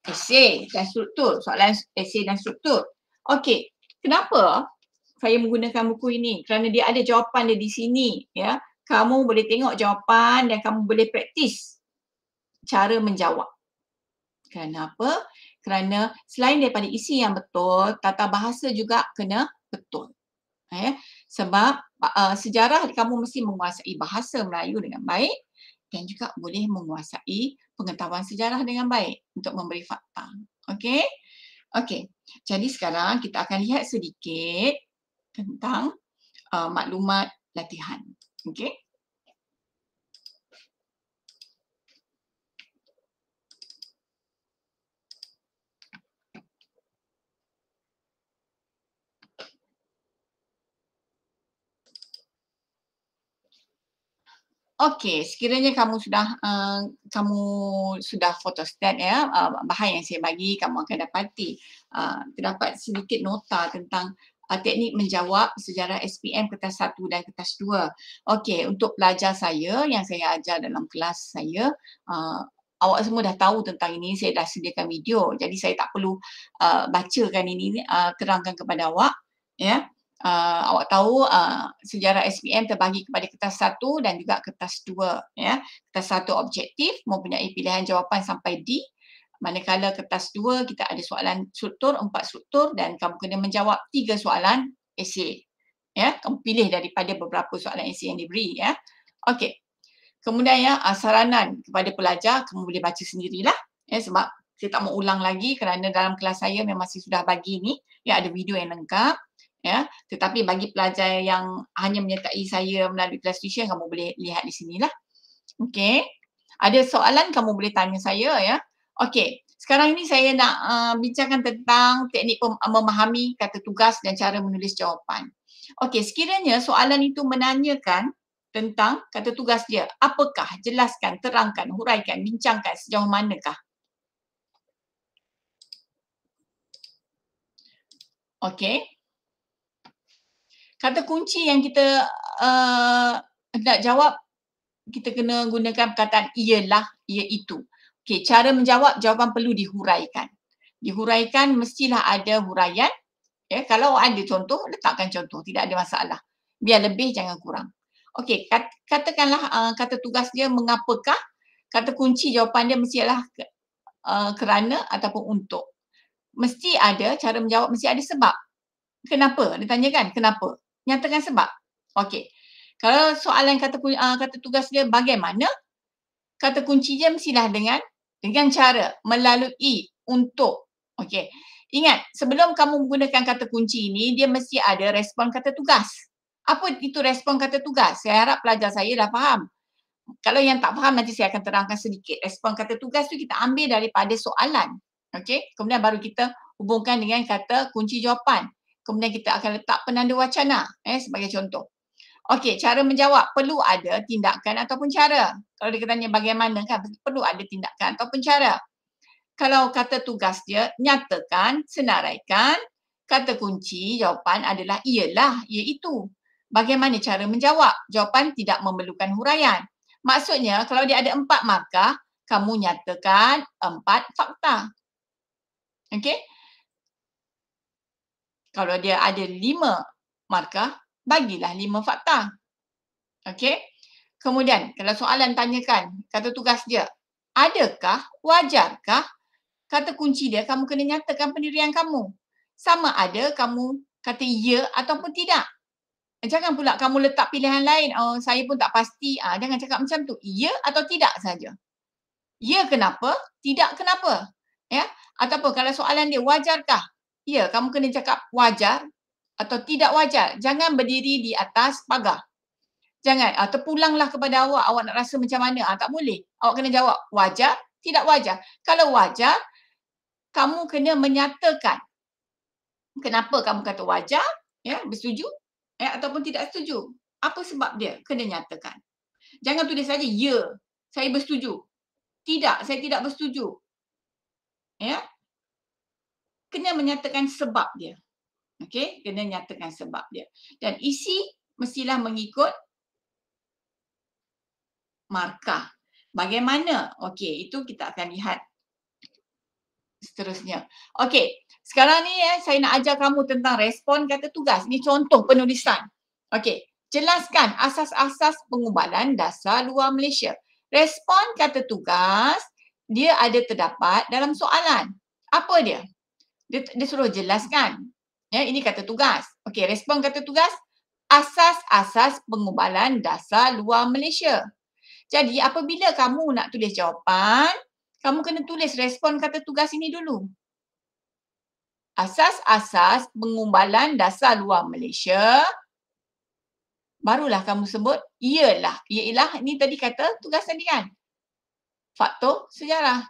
esei dan struktur. Soalan esei dan struktur. Okey, kenapa saya menggunakan buku ini? Kerana dia ada jawapan dia di sini, ya. Kamu boleh tengok jawapan dan kamu boleh praktis cara menjawab. Kenapa? Kerana selain daripada isi yang betul, tata bahasa juga kena betul. Sebab sejarah kamu mesti menguasai bahasa Melayu dengan baik dan juga boleh menguasai pengetahuan sejarah dengan baik untuk memberi fakta. Okey? Okey. Jadi sekarang kita akan lihat sedikit tentang maklumat latihan. Okey? Okey, sekiranya kamu sudah photostat ya, bahan yang saya bagi kamu akan dapati, terdapat sedikit nota tentang, teknik menjawab sejarah SPM kertas 1 dan kertas 2. Okey, untuk pelajar saya yang saya ajar dalam kelas saya, uh, awak semua dah tahu tentang ini, saya dah sediakan video. Jadi saya tak perlu, bacakan ini, terangkan kepada awak, ya. Awak tahu, sejarah SPM terbagi kepada kertas 1 dan juga kertas 2, ya. Kertas 1 objektif mempunyai pilihan jawapan sampai D, manakala kertas 2 kita ada soalan struktur, 4 struktur dan kamu kena menjawab 3 soalan esei. Ya, kamu pilih daripada beberapa soalan esei yang diberi, ya. Okey. Kemudian ya, saranan kepada pelajar kamu boleh baca sendirilah, ya, sebab saya tak mau ulang lagi kerana dalam kelas saya memang saya sudah bagi ni, ya, ada video yang lengkap, ya. Tetapi bagi pelajar yang hanya menyertai saya melalui kelas tuition, kamu boleh lihat di sinilah. Okey. Ada soalan kamu boleh tanya saya, ya. Okey, sekarang ini saya nak, bincangkan tentang teknik memahami kata tugas dan cara menulis jawapan. Okey, sekiranya soalan itu menanyakan tentang kata tugas dia, apakah? Jelaskan, terangkan, huraikan, bincangkan, sejauh manakah? Okey. Kata kunci yang kita, nak jawab, kita kena gunakan perkataan ialah, iaitu. Okey, cara menjawab, jawapan perlu dihuraikan. Dihuraikan mestilah ada huraian, ya. Kalau ada contoh, letakkan contoh, tidak ada masalah. Biar lebih, jangan kurang. Okey, katakanlah, kata tugas dia mengapakah, kata kunci jawapan dia mestilah kerana ataupun untuk. Mesti ada, cara menjawab mesti ada sebab. Kenapa? Dia tanyakan, kenapa? Nyatakan sebab. Okey. Kalau soalan kata tugas dia bagaimana, kata kunci dia mestilah dengan cara, melalui, untuk. Okey. Ingat, sebelum kamu menggunakan kata kunci ini, dia mesti ada respon kata tugas. Apa itu respon kata tugas? Saya harap pelajar saya dah faham. Kalau yang tak faham, nanti saya akan terangkan sedikit. Respon kata tugas tu kita ambil daripada soalan. Okey. Kemudian baru kita hubungkan dengan kata kunci jawapan. Kemudian kita akan letak penanda wacana, sebagai contoh. Okey, cara menjawab perlu ada tindakan ataupun cara. Kalau dia tanya bagaimana kan, perlu ada tindakan ataupun cara. Kalau kata tugas dia, nyatakan, senaraikan, kata kunci jawapan adalah ialah, iaitu. Bagaimana cara menjawab? Jawapan tidak memerlukan huraian. Maksudnya, kalau dia ada 4 markah, kamu nyatakan 4 fakta. Okey? Kalau dia ada 5 markah, bagilah 5 fakta. Okey? Kemudian, kalau soalan tanyakan, kata tugas dia, adakah, wajarkah, kata kunci dia, kamu kena nyatakan pendirian kamu. Sama ada kamu kata ya ataupun tidak. Jangan pula kamu letak pilihan lain, oh, saya pun tak pasti. Jangan cakap macam tu. Ya atau tidak saja. Ya kenapa, tidak kenapa. Ya? Ataupun kalau soalan dia, wajarkah? Ya, kamu kena cakap wajar atau tidak wajar. Jangan berdiri di atas pagar. Jangan, terpulanglah kepada awak nak rasa macam mana. Tak boleh. Awak kena jawab wajar, tidak wajar. Kalau wajar, kamu kena menyatakan kenapa kamu kata wajar, ya, bersetuju, ataupun tidak setuju. Apa sebab dia? Kena nyatakan. Jangan tulis saja, ya, saya bersetuju. Tidak, saya tidak bersetuju. Ya, kena menyatakan sebab dia. Okey, kena nyatakan sebab dia. Dan isi mestilah mengikut markah. Bagaimana? Okey, itu kita akan lihat seterusnya. Okey, sekarang ni saya nak ajar kamu tentang respon kata tugas. Ini contoh penulisan. Okey, jelaskan asas-asas pengubalan dasar luar Malaysia. Respon kata tugas, dia ada terdapat dalam soalan. Apa dia? Dia suruh jelaskan. Ya, ini kata tugas. Okey, respon kata tugas, asas-asas pengubalan dasar luar Malaysia. Jadi apabila kamu nak tulis jawapan, kamu kena tulis respon kata tugas ini dulu. Asas-asas pengumbalan dasar luar Malaysia, barulah kamu sebut ialah. Ialah ni tadi kata tugas tadi kan? Faktor sejarah.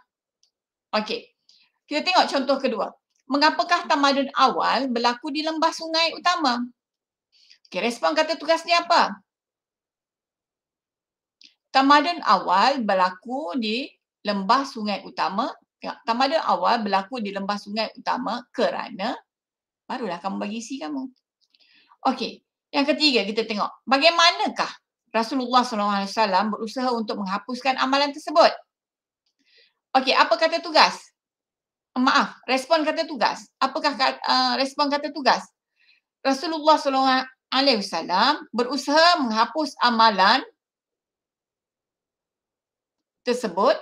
Okey. Kita tengok contoh kedua. Mengapakah tamadun awal berlaku di lembah sungai utama? Okey, respon kata tugas ni apa? Tamadun awal berlaku di lembah sungai utama. Tamadun awal berlaku di lembah sungai utama kerana barulah kamu bagi isi kamu. Okey, yang ketiga kita tengok bagaimanakah Rasulullah SAW berusaha untuk menghapuskan amalan tersebut. Okey, apa kata tugas? Maaf, respon kata tugas. Apakah respon kata tugas? Rasulullah SAW berusaha menghapus amalan tersebut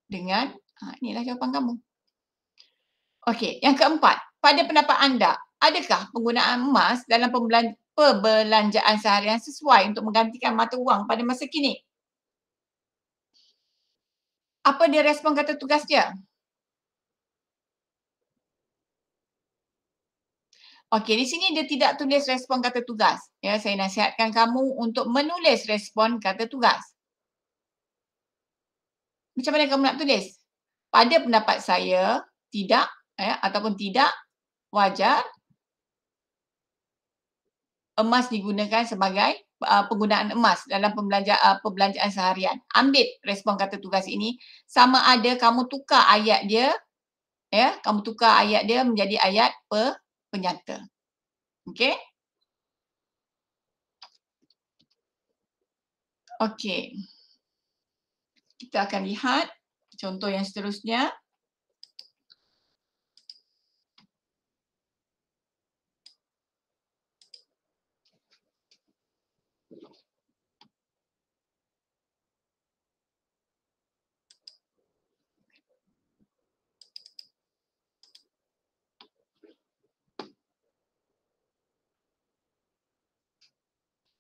dengan inilah jawapan kamu. Okey, yang keempat, pada pendapat anda, adakah penggunaan emas dalam perbelanjaan seharian sesuai untuk menggantikan mata wang pada masa kini? Apa dia respon kata tugas dia? Okey, di sini dia tidak tulis respon kata tugas. Ya, saya nasihatkan kamu untuk menulis respon kata tugas. Macam mana kamu nak tulis? Pada pendapat saya, tidak ataupun tidak wajar emas digunakan sebagai penggunaan emas dalam perbelanjaan seharian. Ambil respon kata tugas ini, sama ada kamu tukar ayat dia, kamu tukar ayat dia menjadi ayat penyata. Okey? Okey. Kita akan lihat contoh yang seterusnya.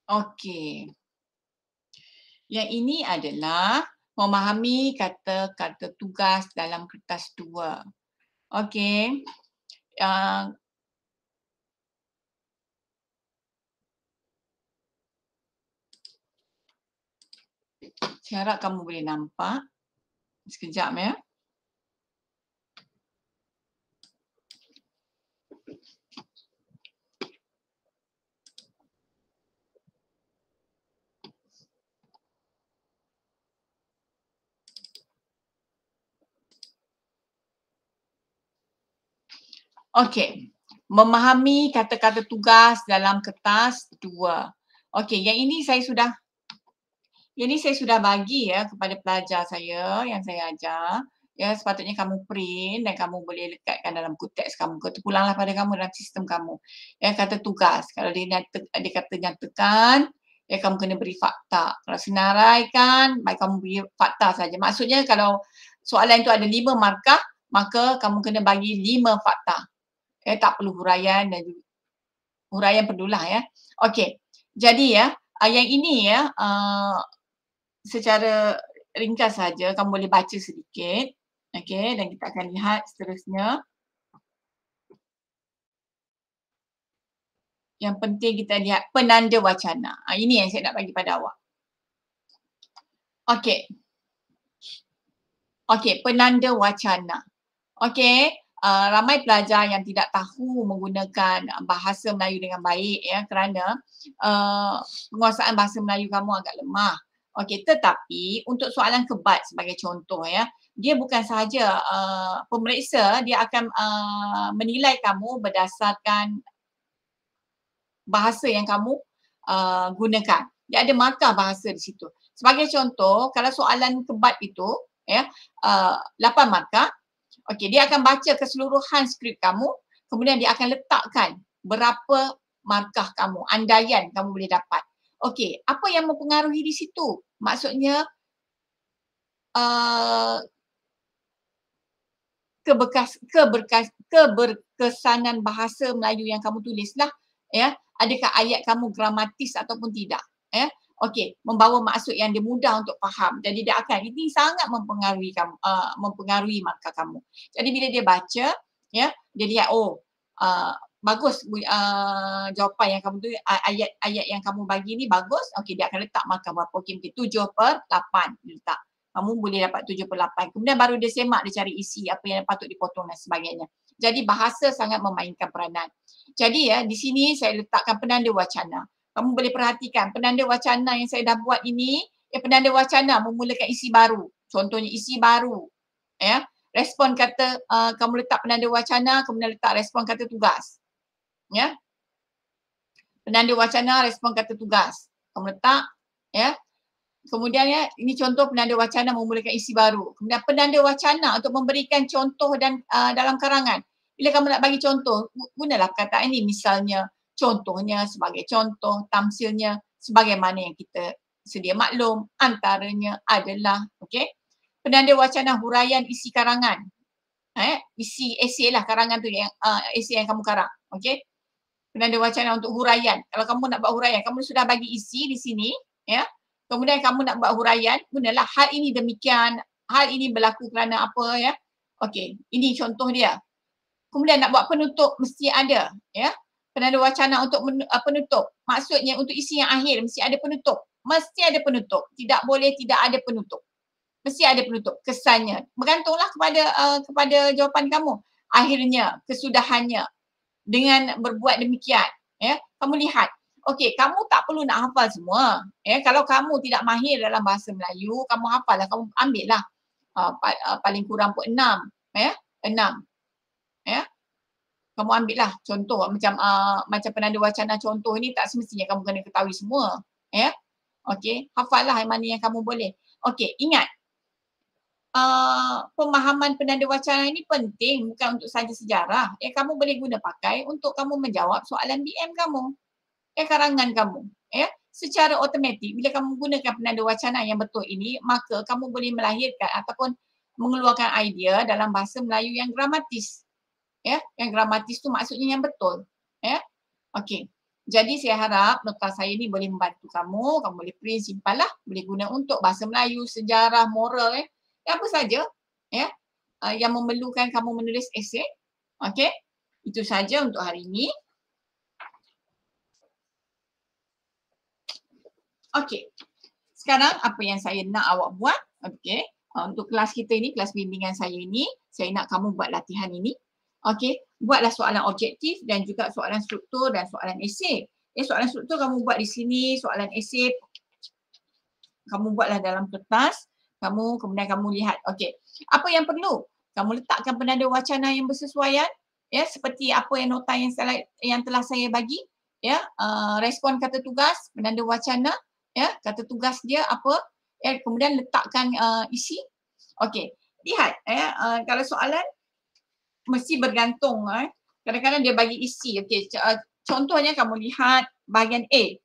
Okey. Yang ini adalah memahami kata-kata tugas dalam kertas 2. Okey. Saya harap kamu boleh nampak. Sekejap ya. Okey. Memahami kata-kata tugas dalam kertas 2. Okey, yang ini saya sudah bagi ya kepada pelajar saya yang saya ajar. Ya, sepatutnya kamu print dan kamu boleh lekatkan dalam buku teks kamu. Terpulanglah pada kamu dalam sistem kamu. Ya, kata tugas. Kalau dia kata nyatakan, ya kamu kena beri fakta. Kalau senaraikan, baik kamu beri fakta saja. Maksudnya kalau soalan itu ada 5 markah, maka kamu kena bagi 5 fakta. Tak perlu huraian dan huraian perlulah ya. Okey. Jadi ya, yang ini ya secara ringkas saja kamu boleh baca sedikit. Okey, dan kita akan lihat seterusnya. Yang penting kita lihat penanda wacana. Ini yang saya nak bagi pada awak. Okey. Okey, penanda wacana. Okey, ramai pelajar yang tidak tahu menggunakan bahasa Melayu dengan baik ya kerana penguasaan bahasa Melayu kamu agak lemah. Okey, tetapi untuk soalan kebat sebagai contoh ya, dia bukan sahaja pemeriksa, dia akan menilai kamu berdasarkan bahasa yang kamu gunakan. Dia ada markah bahasa di situ. Sebagai contoh, kalau soalan kebat itu ya 8 markah, okey, dia akan baca keseluruhan skrip kamu, kemudian dia akan letakkan berapa markah kamu, andaian kamu boleh dapat. Okey, apa yang mempengaruhi di situ? Maksudnya keberkesanan bahasa Melayu yang kamu tulislah, ya. Adakah ayat kamu gramatis ataupun tidak, ya. Okey, membawa maksud yang dia mudah untuk faham. Jadi dia akan, ini sangat mempengaruhi kamu, mempengaruhi markah kamu. Jadi bila dia baca, ya, dia lihat bagus jawapan yang kamu tu, ayat-ayat yang kamu bagi ni bagus. Okey, dia akan letak markah berapa? Okey, 7/8 dia letak. Kamu boleh dapat 7/8. Kemudian baru dia semak, dia cari isi apa yang patut dipotong dan sebagainya. Jadi bahasa sangat memainkan peranan. Jadi ya, di sini saya letakkan penanda wacana. Kamu boleh perhatikan penanda wacana yang saya dah buat ini, penanda wacana memulakan isi baru. Contohnya isi baru. Ya. Respon kata kamu letak penanda wacana, kemudian letak respon kata tugas. Ya. Penanda wacana, respon kata tugas. Kamu letak, ya. Kemudian ya, ini contoh penanda wacana memulakan isi baru. Kemudian penanda wacana untuk memberikan contoh dan dalam karangan. Bila kamu nak bagi contoh, gunalah perkataan ini. Misalnya, contohnya sebagai contoh, tamsilnya sebagaimana yang kita sedia maklum, antaranya adalah, okey. Penanda wacana huraian isi karangan. Isi esei lah karangan tu yang esei yang kamu karang, okey. Penanda wacana untuk huraian. Kalau kamu nak buat huraian, kamu sudah bagi isi di sini, ya. Kemudian kamu nak buat huraian, gunalah hal ini demikian, hal ini berlaku kerana apa, ya. Okey, ini contoh dia. Kemudian nak buat penutup mesti ada, ya. Penanda wacana untuk penutup. Maksudnya untuk isi yang akhir mesti ada penutup. Mesti ada penutup. Tidak boleh tidak ada penutup. Mesti ada penutup. Kesannya. Bergantunglah kepada jawapan kamu. Akhirnya, kesudahannya dengan berbuat demikian, ya. Kamu lihat. Okey, kamu tak perlu nak hafal semua. Ya, kalau kamu tidak mahir dalam bahasa Melayu, kamu hafallah, kamu ambillah paling kurang pun 6, ya. 6. Ya. Kamu ambillah contoh macam penanda wacana contoh ni tak semestinya kamu kena ketahui semua, ya. Okey, hafallah yang mana yang kamu boleh. Okey, ingat. Pemahaman penanda wacana ini penting bukan untuk saja sejarah. Kamu boleh guna pakai untuk kamu menjawab soalan BM kamu. Karangan kamu, ya. Secara automatik bila kamu gunakan penanda wacana yang betul ini, maka kamu boleh melahirkan ataupun mengeluarkan idea dalam bahasa Melayu yang gramatis. Ya, yang gramatis tu maksudnya yang betul, ya. Okey. Jadi saya harap nota saya ni boleh membantu kamu boleh print simpanlah, boleh guna untuk bahasa Melayu, sejarah, moral, apa saja, ya. Yang memerlukan kamu menulis esei. Okey. Itu saja untuk hari ini. Okey. Sekarang apa yang saya nak awak buat, okey. Untuk kelas kita ini, kelas bimbingan saya ini, saya nak kamu buat latihan ini. Okey. Buatlah soalan objektif dan juga soalan struktur dan soalan esei. Soalan struktur kamu buat di sini, soalan esei kamu buatlah dalam kertas. Kemudian kamu lihat, okey. Apa yang perlu? Kamu letakkan penanda wacana yang bersesuaian, ya, seperti apa yang nota yang telah saya bagi, ya. Respon kata tugas, penanda wacana, ya, kata tugas dia apa, kemudian letakkan isi. Okey, lihat, kalau soalan mesti bergantung, kadang-kadang dia bagi isi. Okey, contohnya kamu lihat bahagian A.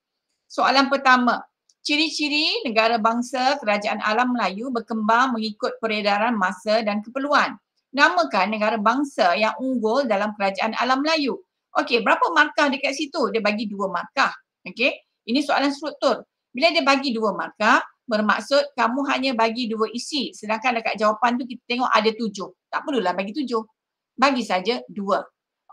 Soalan pertama, ciri-ciri negara bangsa kerajaan alam Melayu berkembang mengikut peredaran masa dan keperluan. Namakan negara bangsa yang unggul dalam kerajaan alam Melayu. Okey, berapa markah dekat situ? Dia bagi 2 markah. Okey, ini soalan struktur. Bila dia bagi 2 markah, bermaksud kamu hanya bagi 2 isi. Sedangkan dekat jawapan tu kita tengok ada 7. Tak perlulah bagi 7. Bagi saja 2.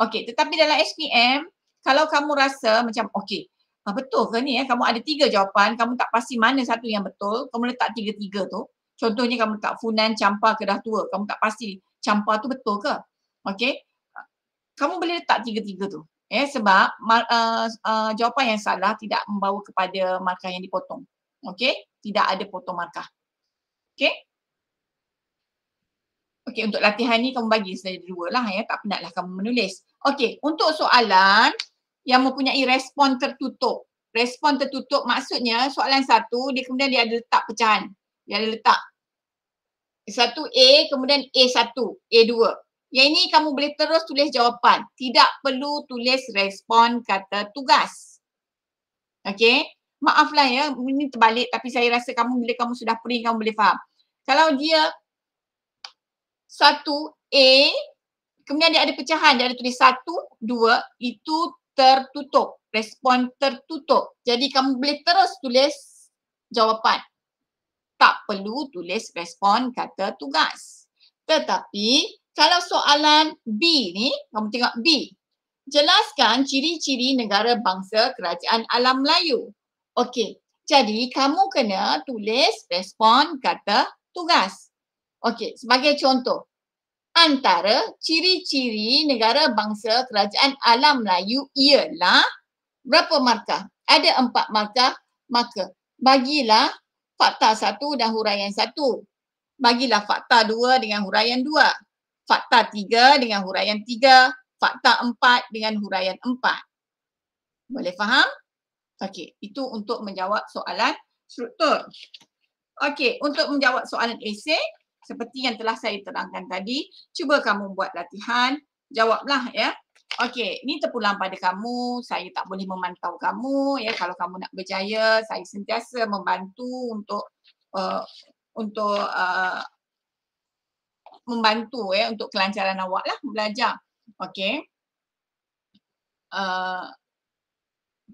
Okey, tetapi dalam SPM, kalau kamu rasa macam okey, betul ke ni, kamu ada 3 jawapan, kamu tak pasti mana satu yang betul, kamu letak 3-3 tu. Contohnya kamu letak Funan, Champa, Kedah Tua. Kamu tak pasti Champa tu betul ke? Okey. Kamu boleh letak 3-3 tu. Sebab jawapan yang salah tidak membawa kepada markah yang dipotong. Okey? Tidak ada potong markah. Okey? Okey, untuk latihan ni kamu bagi saja 2 lah, tak penatlah kamu menulis. Okey, untuk soalan yang mempunyai respon tertutup. Respon tertutup maksudnya soalan 1 dia kemudian dia ada letak pecahan. Dia ada letak 1A kemudian A1, A2. Yang ini kamu boleh terus tulis jawapan. Tidak perlu tulis respon kata tugas. Okey? Maaflah ya, ini terbalik tapi saya rasa bila kamu sudah print kamu boleh faham. Kalau dia 1A, kemudian dia ada pecahan, dia ada tulis 1, 2, itu tertutup. Respon tertutup. Jadi kamu boleh terus tulis jawapan. Tak perlu tulis respon kata tugas. Tetapi kalau soalan B ni, kamu tengok B. Jelaskan ciri-ciri negara bangsa kerajaan alam Melayu. Okey, jadi kamu kena tulis respon kata tugas. Okey, sebagai contoh. Antara ciri-ciri negara bangsa kerajaan alam Melayu ialah berapa markah? Ada 4 markah, maka bagilah fakta 1 dan huraian 1. Bagilah fakta 2 dengan huraian 2. Fakta 3 dengan huraian 3. Fakta 4 dengan huraian 4. Boleh faham? Okey, itu untuk menjawab soalan struktur. Okey, untuk menjawab soalan esei, seperti yang telah saya terangkan tadi, cuba kamu buat latihan, jawablah ya. Okey, ini terpulang pada kamu, saya tak boleh memantau kamu ya. Kalau kamu nak berjaya, saya sentiasa membantu uh, untuk membantu ya untuk kelancaran awak lah belajar. Okey.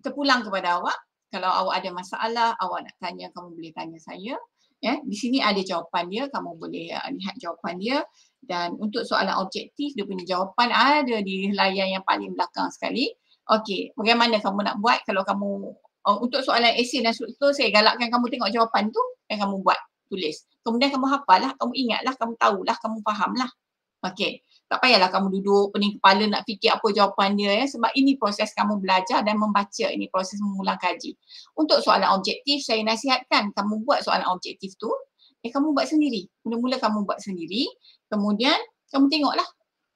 Terpulang kepada awak. Kalau awak ada masalah, awak nak tanya, kamu boleh tanya saya. Ya, di sini ada jawapan dia, kamu boleh lihat jawapan dia. Dan untuk soalan objektif, dia punya jawapan ada di layar yang paling belakang sekali. Okey, bagaimana kamu nak buat kalau kamu untuk soalan esei dan struktur, saya galakkan kamu tengok jawapan tu yang kamu buat, tulis. Kemudian kamu hafal lah, kamu ingatlah, kamu tahulah, kamu fahamlah. Okey, tak payahlah kamu duduk pening kepala nak fikir apa jawapan dia ya, sebab ini proses kamu belajar dan membaca, ini proses mengulang kaji. Untuk soalan objektif, saya nasihatkan kamu buat soalan objektif tu, kamu buat sendiri. Mula-mula kamu buat sendiri, kemudian kamu tengoklah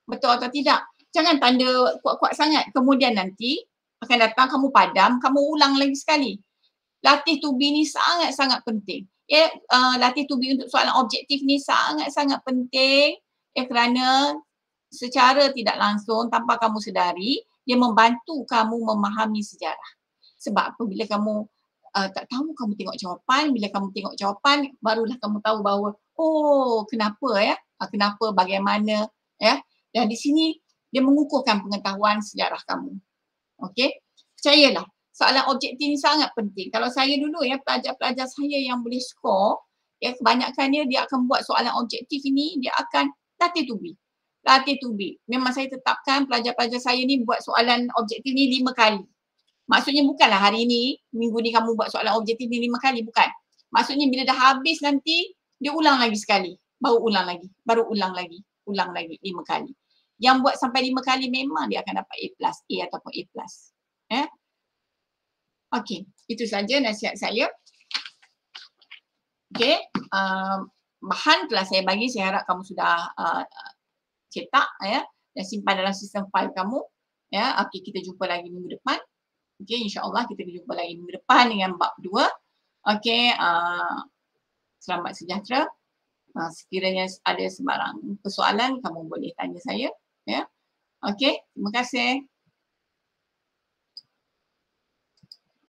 betul atau tidak. Jangan tanda kuat-kuat sangat. Kemudian nanti akan datang kamu padam, kamu ulang lagi sekali. Latih to be ni sangat-sangat penting. Ya, latih to be untuk soalan objektif ni sangat-sangat penting kerana secara tidak langsung tanpa kamu sedari, dia membantu kamu memahami sejarah. Sebab apabila kamu tak tahu, kamu tengok jawapan, bila kamu tengok jawapan, barulah kamu tahu bahawa, oh kenapa ya, kenapa, bagaimana ya. Dan di sini dia mengukuhkan pengetahuan sejarah kamu. Okey, percayalah, soalan objektif ni sangat penting. Kalau saya dulu ya, pelajar-pelajar saya yang boleh skor, ya kebanyakannya dia akan buat soalan objektif ini, dia akan latih to be. Latih to be. Memang saya tetapkan pelajar-pelajar saya ni buat soalan objektif ni 5 kali. Maksudnya bukanlah hari ni, minggu ni kamu buat soalan objektif ni 5 kali, bukan. Maksudnya bila dah habis nanti, dia ulang lagi sekali. Baru ulang lagi, ulang lagi 5 kali. Yang buat sampai 5 kali memang dia akan dapat A+, A ataupun A+. Okey, itu saja nasihat saya. Okey, bahan telah saya bagi, saya harap kamu sudah cetak ya dan simpan dalam sistem fail kamu. Ya, okey, kita jumpa lagi minggu depan. Okey, insya-Allah kita jumpa lagi minggu depan dengan bab 2. Okey, selamat sejahtera. Sekiranya ada sebarang persoalan, kamu boleh tanya saya. Ya. Okey, terima kasih.